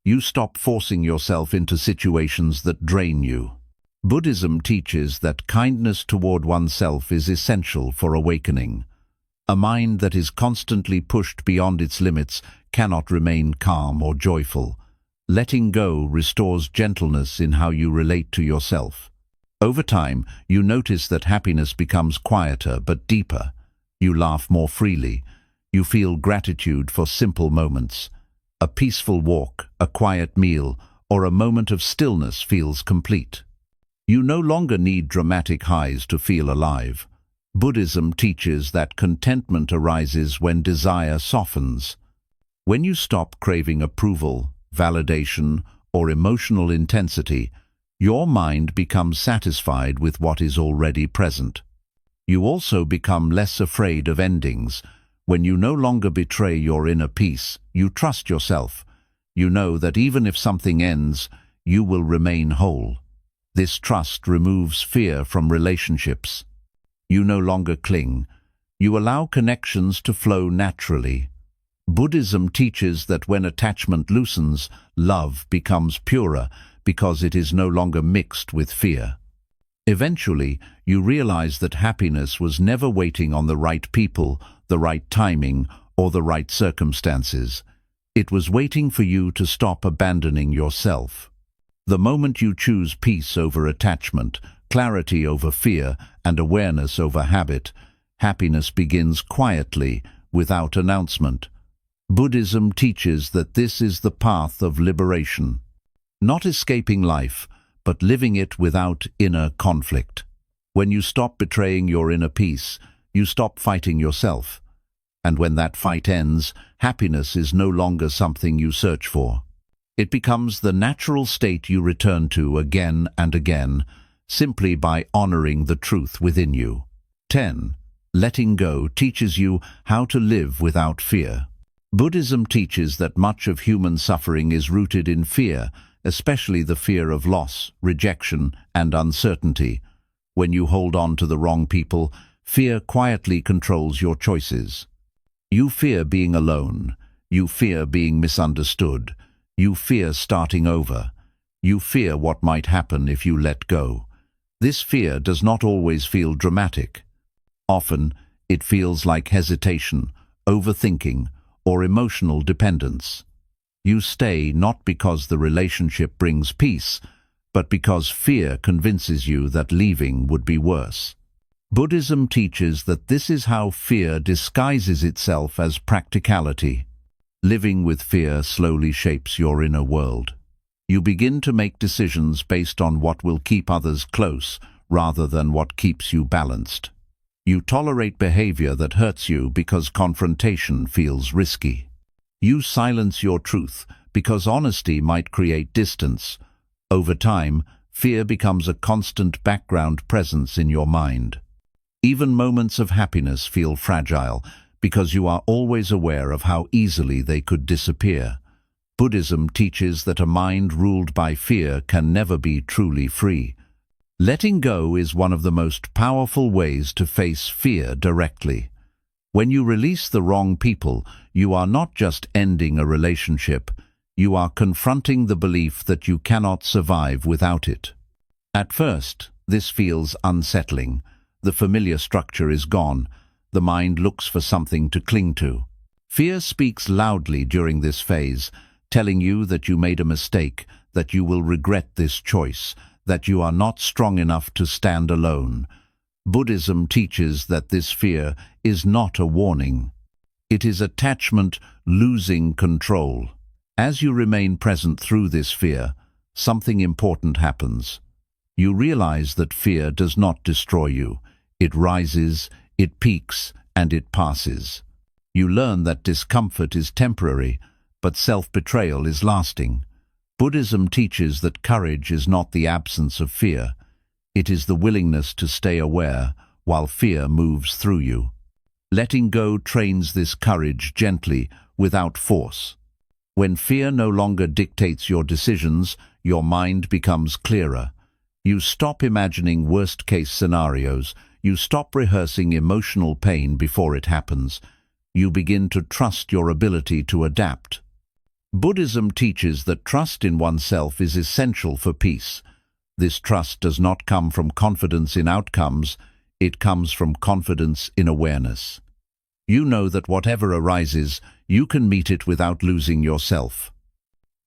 You stop forcing yourself into situations that drain you. Buddhism teaches that kindness toward oneself is essential for awakening. A mind that is constantly pushed beyond its limits cannot remain calm or joyful. Letting go restores gentleness in how you relate to yourself. Over time, you notice that happiness becomes quieter but deeper. You laugh more freely. You feel gratitude for simple moments. A peaceful walk, a quiet meal, or a moment of stillness feels complete. You no longer need dramatic highs to feel alive. Buddhism teaches that contentment arises when desire softens. When you stop craving approval, validation, or emotional intensity, your mind becomes satisfied with what is already present. You also become less afraid of endings. When you no longer betray your inner peace, you trust yourself. You know that even if something ends, you will remain whole. This trust removes fear from relationships. You no longer cling. You allow connections to flow naturally. Buddhism teaches that when attachment loosens, love becomes purer because it is no longer mixed with fear. Eventually, you realize that happiness was never waiting on the right people, the right timing, or the right circumstances. It was waiting for you to stop abandoning yourself. The moment you choose peace over attachment, clarity over fear, and awareness over habit, happiness begins quietly, without announcement. Buddhism teaches that this is the path of liberation. Not escaping life, but living it without inner conflict. When you stop betraying your inner peace, you stop fighting yourself. And when that fight ends, happiness is no longer something you search for. It becomes the natural state you return to again and again, simply by honoring the truth within you. 10. Letting go teaches you how to live without fear. Buddhism teaches that much of human suffering is rooted in fear, especially the fear of loss, rejection, and uncertainty. When you hold on to the wrong people, fear quietly controls your choices. You fear being alone. You fear being misunderstood. You fear starting over. You fear what might happen if you let go. This fear does not always feel dramatic. Often, it feels like hesitation, overthinking, or emotional dependence. You stay not because the relationship brings peace, but because fear convinces you that leaving would be worse. Buddhism teaches that this is how fear disguises itself as practicality. Living with fear slowly shapes your inner world. You begin to make decisions based on what will keep others close, rather than what keeps you balanced. You tolerate behavior that hurts you because confrontation feels risky. You silence your truth because honesty might create distance. Over time, fear becomes a constant background presence in your mind. Even moments of happiness feel fragile because you are always aware of how easily they could disappear. Buddhism teaches that a mind ruled by fear can never be truly free. Letting go is one of the most powerful ways to face fear directly. When you release the wrong people, you are not just ending a relationship, you are confronting the belief that you cannot survive without it. At first, this feels unsettling. The familiar structure is gone. The mind looks for something to cling to. Fear speaks loudly during this phase, telling you that you made a mistake, that you will regret this choice, that you are not strong enough to stand alone. Buddhism teaches that this fear is not a warning. It is attachment losing control. As you remain present through this fear, something important happens. You realize that fear does not destroy you. It rises, it peaks, and it passes. You learn that discomfort is temporary, but self-betrayal is lasting. Buddhism teaches that courage is not the absence of fear. It is the willingness to stay aware while fear moves through you. Letting go trains this courage gently, without force. When fear no longer dictates your decisions, your mind becomes clearer. You stop imagining worst-case scenarios. You stop rehearsing emotional pain before it happens. You begin to trust your ability to adapt. Buddhism teaches that trust in oneself is essential for peace. This trust does not come from confidence in outcomes, it comes from confidence in awareness. You know that whatever arises, you can meet it without losing yourself.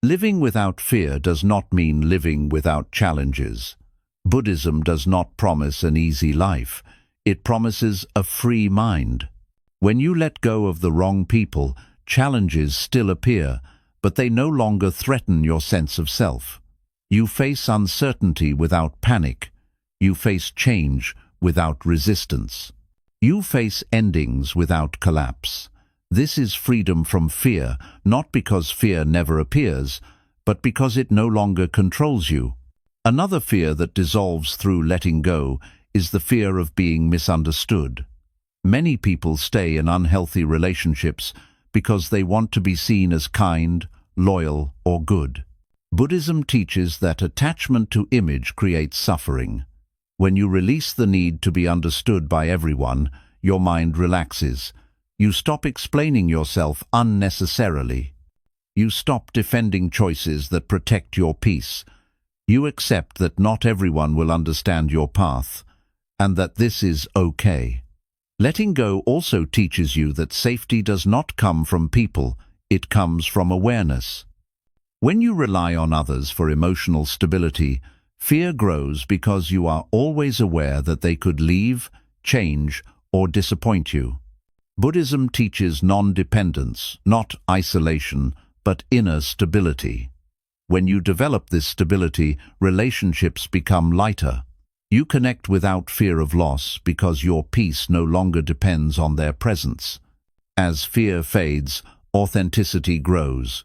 Living without fear does not mean living without challenges. Buddhism does not promise an easy life. It promises a free mind. When you let go of the wrong people, challenges still appear, but they no longer threaten your sense of self. You face uncertainty without panic. You face change without resistance. You face endings without collapse. This is freedom from fear, not because fear never appears, but because it no longer controls you. Another fear that dissolves through letting go is the fear of being misunderstood. Many people stay in unhealthy relationships because they want to be seen as kind, loyal, or good. Buddhism teaches that attachment to image creates suffering. When you release the need to be understood by everyone, your mind relaxes. You stop explaining yourself unnecessarily. You stop defending choices that protect your peace. You accept that not everyone will understand your path, and that this is okay. Letting go also teaches you that safety does not come from people, it comes from awareness. When you rely on others for emotional stability, fear grows because you are always aware that they could leave, change, or disappoint you. Buddhism teaches non-dependence, not isolation, but inner stability. When you develop this stability, relationships become lighter. You connect without fear of loss because your peace no longer depends on their presence. As fear fades, authenticity grows.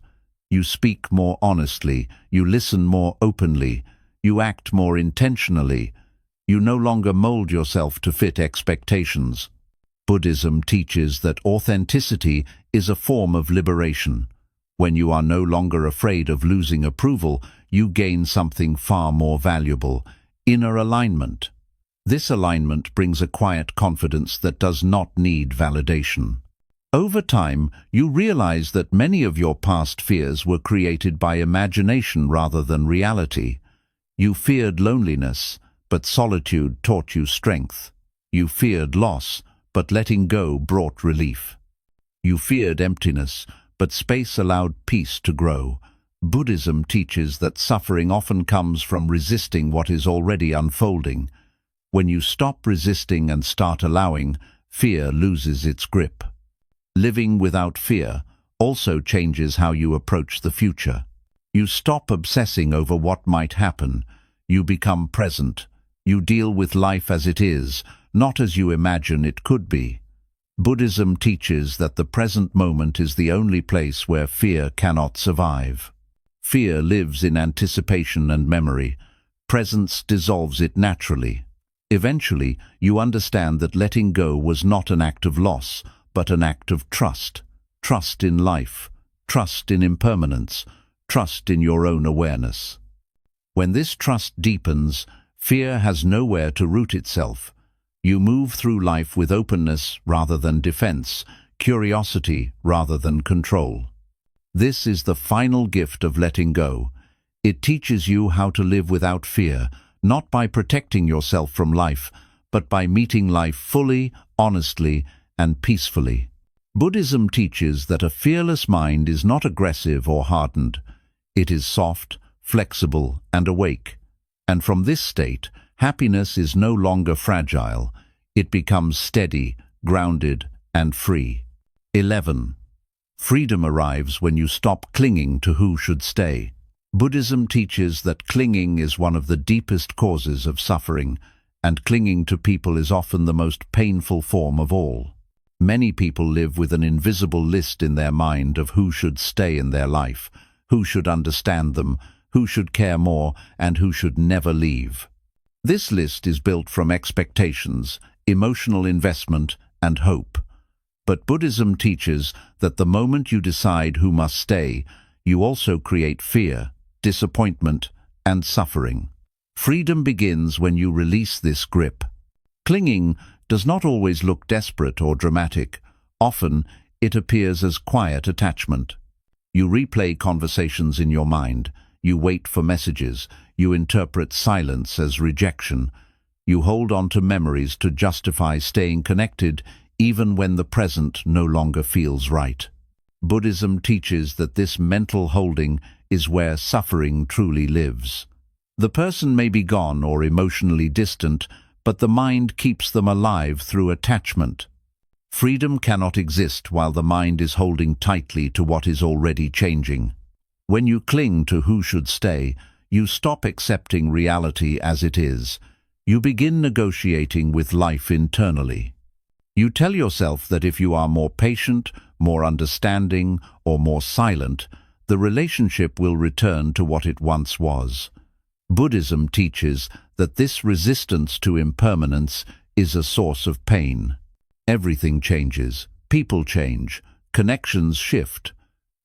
You speak more honestly, you listen more openly, you act more intentionally. You no longer mold yourself to fit expectations. Buddhism teaches that authenticity is a form of liberation. When you are no longer afraid of losing approval, you gain something far more valuable: inner alignment. This alignment brings a quiet confidence that does not need validation. Over time, you realize that many of your past fears were created by imagination rather than reality. You feared loneliness, but solitude taught you strength. You feared loss, but letting go brought relief. You feared emptiness, but space allowed peace to grow. Buddhism teaches that suffering often comes from resisting what is already unfolding. When you stop resisting and start allowing, fear loses its grip. Living without fear also changes how you approach the future. You stop obsessing over what might happen. You become present. You deal with life as it is, not as you imagine it could be. Buddhism teaches that the present moment is the only place where fear cannot survive. Fear lives in anticipation and memory. Presence dissolves it naturally. Eventually, you understand that letting go was not an act of loss, but an act of trust. Trust in life, trust in impermanence, trust in your own awareness. When this trust deepens, fear has nowhere to root itself. You move through life with openness rather than defense, curiosity rather than control. This is the final gift of letting go. It teaches you how to live without fear, not by protecting yourself from life, but by meeting life fully, honestly, and peacefully. Buddhism teaches that a fearless mind is not aggressive or hardened. It is soft, flexible, and awake. And from this state, happiness is no longer fragile. It becomes steady, grounded, and free. 11. Freedom arrives when you stop clinging to who should stay. Buddhism teaches that clinging is one of the deepest causes of suffering, and clinging to people is often the most painful form of all. Many people live with an invisible list in their mind of who should stay in their life, who should understand them, who should care more, and who should never leave. This list is built from expectations, emotional investment, and hope. But Buddhism teaches that the moment you decide who must stay, you also create fear, disappointment, and suffering. Freedom begins when you release this grip. Clinging does not always look desperate or dramatic. Often, it appears as quiet attachment. You replay conversations in your mind. You wait for messages. You interpret silence as rejection. You hold on to memories to justify staying connected even when the present no longer feels right. Buddhism teaches that this mental holding is where suffering truly lives. The person may be gone or emotionally distant, but the mind keeps them alive through attachment. Freedom cannot exist while the mind is holding tightly to what is already changing. When you cling to who should stay, you stop accepting reality as it is. You begin negotiating with life internally. You tell yourself that if you are more patient, more understanding, or more silent, the relationship will return to what it once was. Buddhism teaches that this resistance to impermanence is a source of pain. Everything changes, people change, connections shift.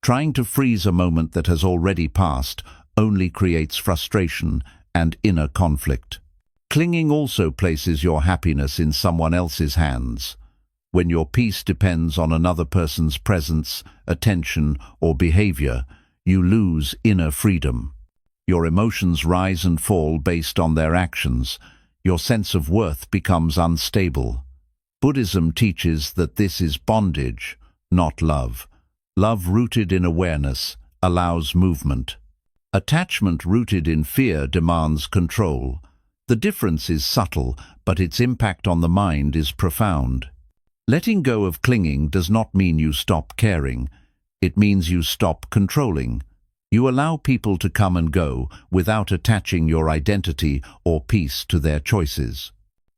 Trying to freeze a moment that has already passed only creates frustration and inner conflict. Clinging also places your happiness in someone else's hands. When your peace depends on another person's presence, attention, or behavior, you lose inner freedom. Your emotions rise and fall based on their actions. Your sense of worth becomes unstable. Buddhism teaches that this is bondage, not love. Love rooted in awareness allows movement. Attachment rooted in fear demands control. The difference is subtle, but its impact on the mind is profound. Letting go of clinging does not mean you stop caring. It means you stop controlling. You allow people to come and go without attaching your identity or peace to their choices.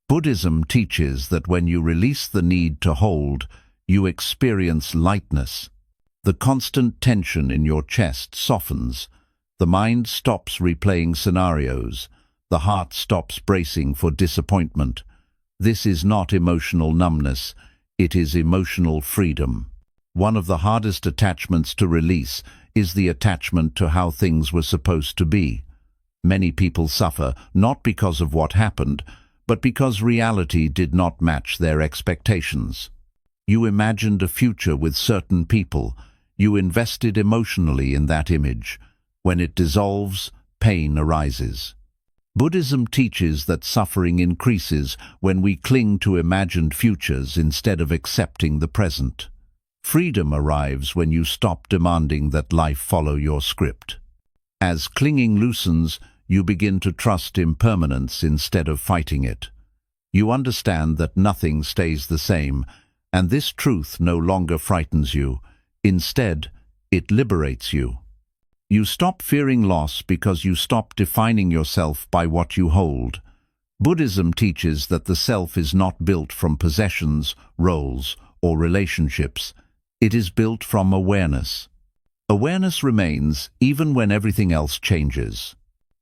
Buddhism teaches that when you release the need to hold, you experience lightness. The constant tension in your chest softens. The mind stops replaying scenarios. The heart stops bracing for disappointment. This is not emotional numbness. It is emotional freedom. One of the hardest attachments to release is the attachment to how things were supposed to be. Many people suffer not because of what happened, but because reality did not match their expectations. You imagined a future with certain people. You invested emotionally in that image. When it dissolves, pain arises. Buddhism teaches that suffering increases when we cling to imagined futures instead of accepting the present. Freedom arrives when you stop demanding that life follow your script. As clinging loosens, you begin to trust impermanence instead of fighting it. You understand that nothing stays the same, and this truth no longer frightens you. Instead, it liberates you. You stop fearing loss because you stop defining yourself by what you hold. Buddhism teaches that the self is not built from possessions, roles, or relationships. It is built from awareness. Awareness remains even when everything else changes.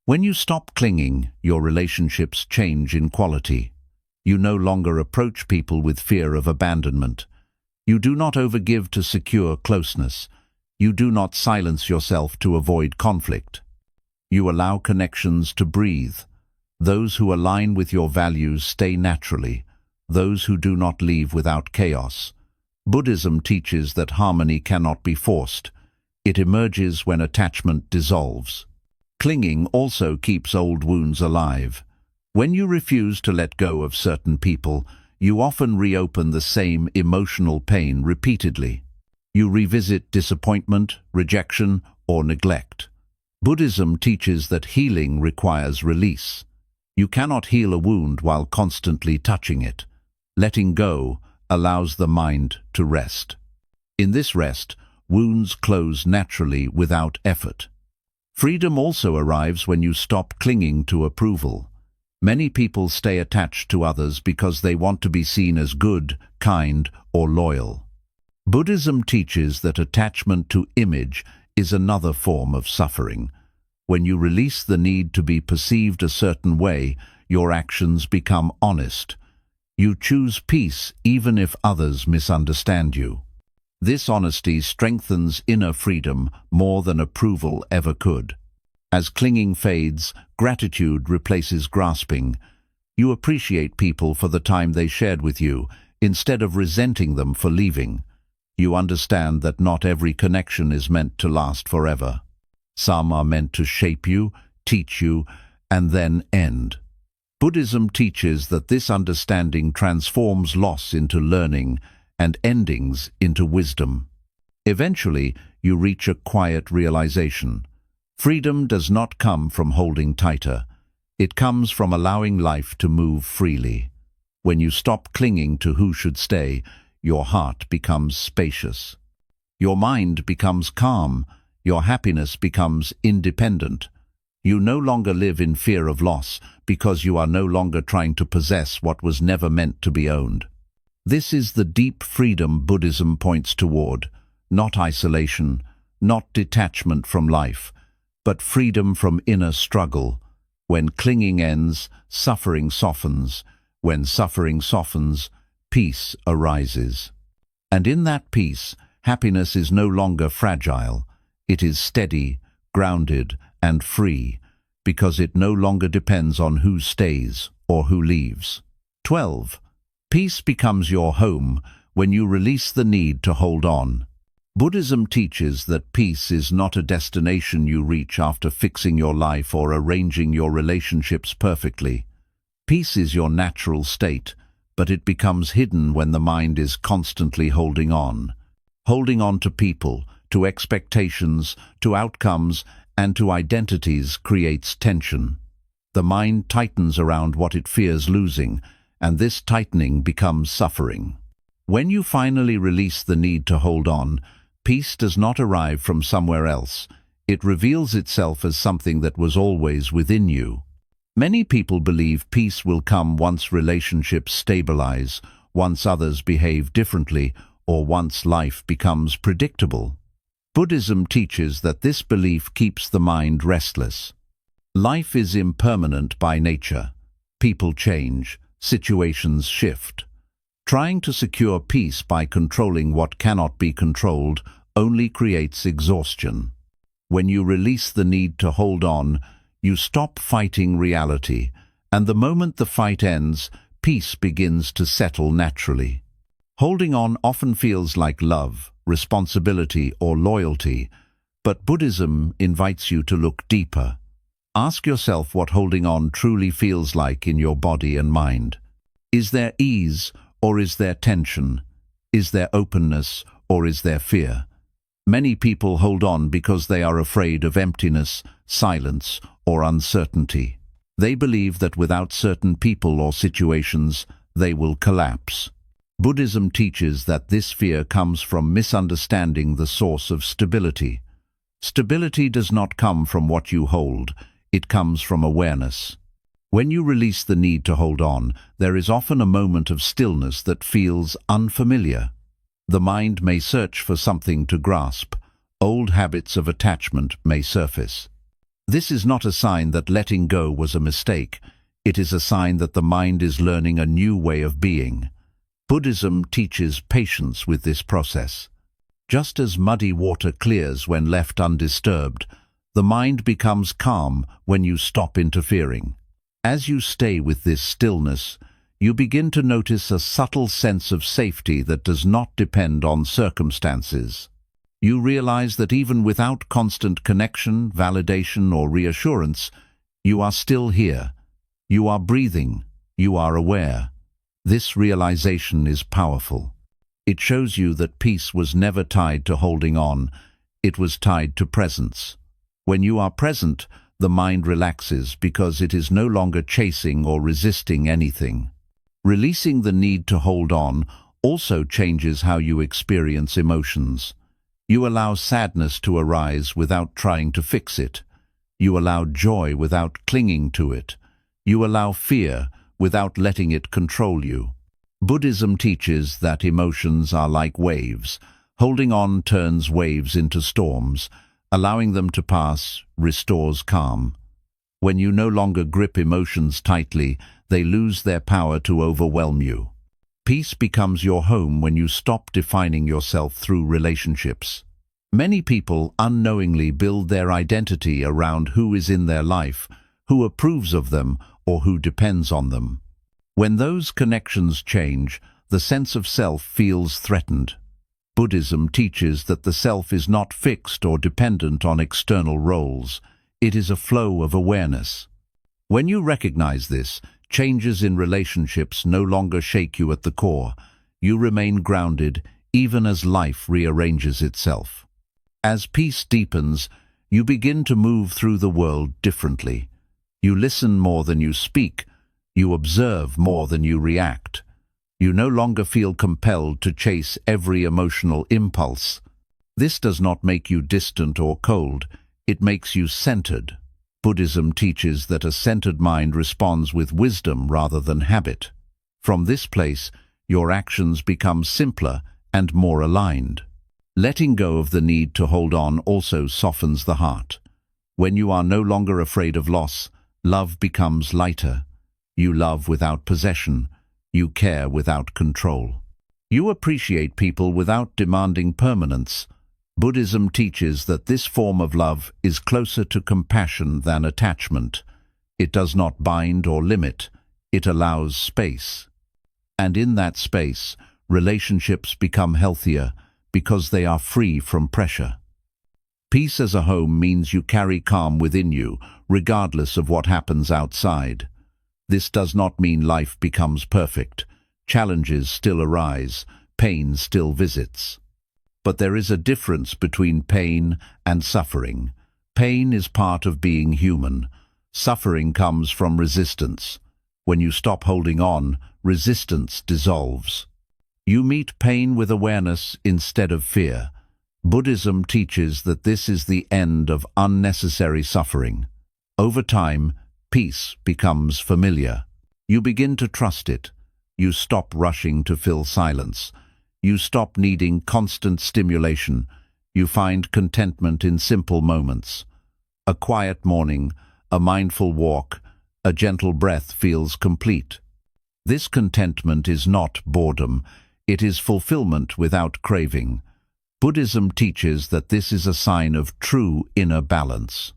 When you stop clinging, your relationships change in quality. You no longer approach people with fear of abandonment. You do not overgive to secure closeness. You do not silence yourself to avoid conflict. You allow connections to breathe. Those who align with your values stay naturally. Those who do not leave without chaos. Buddhism teaches that harmony cannot be forced. It emerges when attachment dissolves. Clinging also keeps old wounds alive. When you refuse to let go of certain people, you often reopen the same emotional pain repeatedly. You revisit disappointment, rejection, or neglect. Buddhism teaches that healing requires release. You cannot heal a wound while constantly touching it. Letting go allows the mind to rest. In this rest, wounds close naturally without effort. Freedom also arrives when you stop clinging to approval. Many people stay attached to others because they want to be seen as good, kind, or loyal. Buddhism teaches that attachment to image is another form of suffering. When you release the need to be perceived a certain way, your actions become honest. You choose peace even if others misunderstand you. This honesty strengthens inner freedom more than approval ever could. As clinging fades, gratitude replaces grasping. You appreciate people for the time they shared with you, instead of resenting them for leaving. You understand that not every connection is meant to last forever. Some are meant to shape you, teach you, and then end. Buddhism teaches that this understanding transforms loss into learning and endings into wisdom. Eventually, you reach a quiet realization. Freedom does not come from holding tighter. It comes from allowing life to move freely. When you stop clinging to who should stay, your heart becomes spacious. Your mind becomes calm. Your happiness becomes independent. You no longer live in fear of loss because you are no longer trying to possess what was never meant to be owned. This is the deep freedom Buddhism points toward, not isolation, not detachment from life, but freedom from inner struggle. When clinging ends, suffering softens. When suffering softens, peace arises. And in that peace, happiness is no longer fragile. It is steady, grounded, and free, because it no longer depends on who stays or who leaves. 12. Peace becomes your home when you release the need to hold on. Buddhism teaches that peace is not a destination you reach after fixing your life or arranging your relationships perfectly. Peace is your natural state, but it becomes hidden when the mind is constantly holding on. Holding on to people, to expectations, to outcomes, and to identities creates tension. The mind tightens around what it fears losing, and this tightening becomes suffering. When you finally release the need to hold on, peace does not arrive from somewhere else. It reveals itself as something that was always within you. Many people believe peace will come once relationships stabilize, once others behave differently, or once life becomes predictable. Buddhism teaches that this belief keeps the mind restless. Life is impermanent by nature. People change, situations shift. Trying to secure peace by controlling what cannot be controlled only creates exhaustion. When you release the need to hold on, you stop fighting reality, and the moment the fight ends, peace begins to settle naturally. Holding on often feels like love, responsibility, or loyalty, but Buddhism invites you to look deeper. Ask yourself what holding on truly feels like in your body and mind. Is there ease, or is there tension? Is there openness, or is there fear? Many people hold on because they are afraid of emptiness, silence, or uncertainty. They believe that without certain people or situations, they will collapse. Buddhism teaches that this fear comes from misunderstanding the source of stability. Stability does not come from what you hold, it comes from awareness. When you release the need to hold on, there is often a moment of stillness that feels unfamiliar. The mind may search for something to grasp. Old habits of attachment may surface. This is not a sign that letting go was a mistake. It is a sign that the mind is learning a new way of being. Buddhism teaches patience with this process. Just as muddy water clears when left undisturbed, the mind becomes calm when you stop interfering. As you stay with this stillness, you begin to notice a subtle sense of safety that does not depend on circumstances. You realize that even without constant connection, validation, or reassurance, you are still here. You are breathing. You are aware. This realization is powerful. It shows you that peace was never tied to holding on. It was tied to presence. When you are present, the mind relaxes because it is no longer chasing or resisting anything. Releasing the need to hold on also changes how you experience emotions. You allow sadness to arise without trying to fix it. You allow joy without clinging to it. You allow fear without letting it control you. Buddhism teaches that emotions are like waves. Holding on turns waves into storms. Allowing them to pass restores calm. When you no longer grip emotions tightly, they lose their power to overwhelm you. Peace becomes your home when you stop defining yourself through relationships. Many people unknowingly build their identity around who is in their life, who approves of them, or who depends on them. When those connections change, the sense of self feels threatened. Buddhism teaches that the self is not fixed or dependent on external roles. It is a flow of awareness. When you recognize this, changes in relationships no longer shake you at the core. You remain grounded even as life rearranges itself. As peace deepens, you begin to move through the world differently. You listen more than you speak. You observe more than you react. You no longer feel compelled to chase every emotional impulse. This does not make you distant or cold. It makes you centered. Buddhism teaches that a centered mind responds with wisdom rather than habit. From this place, your actions become simpler and more aligned. Letting go of the need to hold on also softens the heart. When you are no longer afraid of loss, love becomes lighter. You love without possession. You care without control. You appreciate people without demanding permanence. Buddhism teaches that this form of love is closer to compassion than attachment. It does not bind or limit. It allows space. And in that space, relationships become healthier because they are free from pressure. Peace as a home means you carry calm within you, regardless of what happens outside. This does not mean life becomes perfect. Challenges still arise, pain still visits. But there is a difference between pain and suffering. Pain is part of being human. Suffering comes from resistance. When you stop holding on, resistance dissolves. You meet pain with awareness instead of fear. Buddhism teaches that this is the end of unnecessary suffering. Over time, peace becomes familiar. You begin to trust it. You stop rushing to fill silence. You stop needing constant stimulation. You find contentment in simple moments. A quiet morning, a mindful walk, a gentle breath feels complete. This contentment is not boredom. It is fulfillment without craving. Buddhism teaches that this is a sign of true inner balance.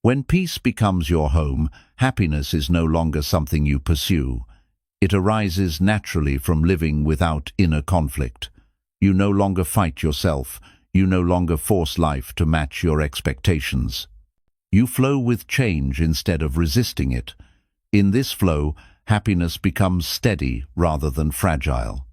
When peace becomes your home, happiness is no longer something you pursue. It arises naturally from living without inner conflict. You no longer fight yourself. You no longer force life to match your expectations. You flow with change instead of resisting it. In this flow, happiness becomes steady rather than fragile.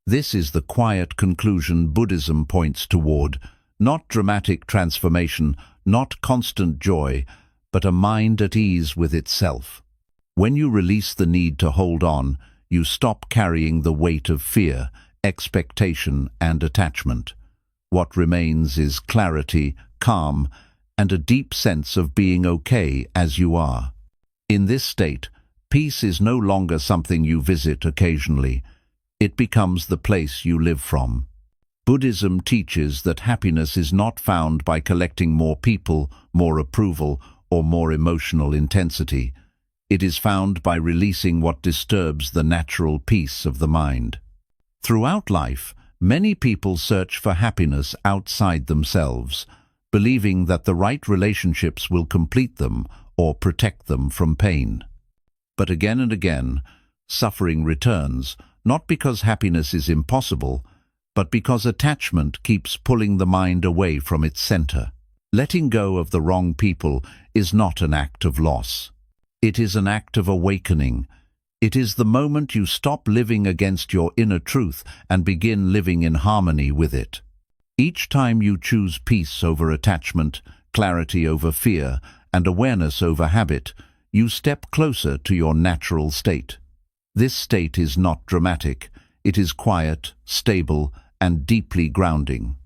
This is the quiet conclusion Buddhism points toward, not dramatic transformation, not constant joy, but a mind at ease with itself. When you release the need to hold on, you stop carrying the weight of fear, expectation, and attachment. What remains is clarity, calm, and a deep sense of being okay as you are. In this state, peace is no longer something you visit occasionally. It becomes the place you live from. Buddhism teaches that happiness is not found by collecting more people, more approval, or more emotional intensity. It is found by releasing what disturbs the natural peace of the mind. Throughout life, many people search for happiness outside themselves, believing that the right relationships will complete them or protect them from pain. But again and again, suffering returns, not because happiness is impossible, but because attachment keeps pulling the mind away from its center. Letting go of the wrong people is not an act of loss. It is an act of awakening. It is the moment you stop living against your inner truth and begin living in harmony with it. Each time you choose peace over attachment, clarity over fear, and awareness over habit, you step closer to your natural state. This state is not dramatic. It is quiet, stable, and deeply grounding.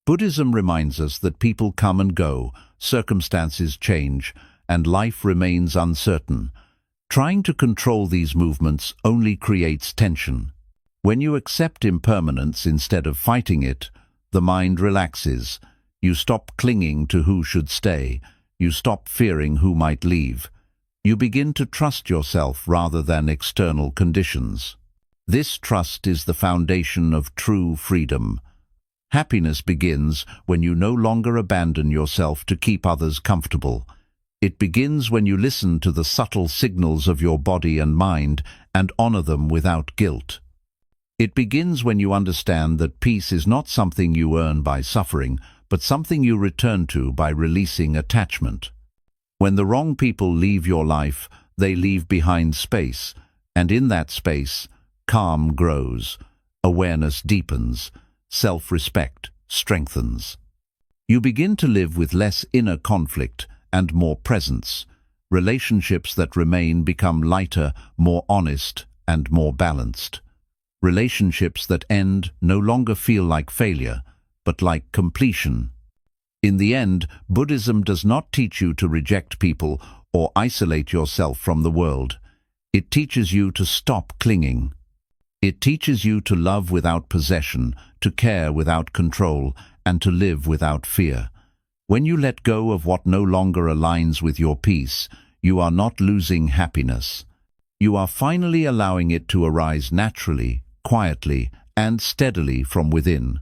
Buddhism reminds us that people come and go, circumstances change, and life remains uncertain. Trying to control these movements only creates tension. When you accept impermanence instead of fighting it, the mind relaxes. You stop clinging to who should stay. You stop fearing who might leave. You begin to trust yourself rather than external conditions. This trust is the foundation of true freedom. Happiness begins when you no longer abandon yourself to keep others comfortable. It begins when you listen to the subtle signals of your body and mind and honor them without guilt. It begins when you understand that peace is not something you earn by suffering, but something you return to by releasing attachment. When the wrong people leave your life, they leave behind space, and in that space, calm grows, awareness deepens, self-respect strengthens. You begin to live with less inner conflict and more presence. Relationships that remain become lighter, more honest, and more balanced. Relationships that end no longer feel like failure, but like completion. In the end, Buddhism does not teach you to reject people or isolate yourself from the world. It teaches you to stop clinging. It teaches you to love without possession, to care without control, and to live without fear. When you let go of what no longer aligns with your peace, you are not losing happiness. You are finally allowing it to arise naturally, quietly, and steadily from within.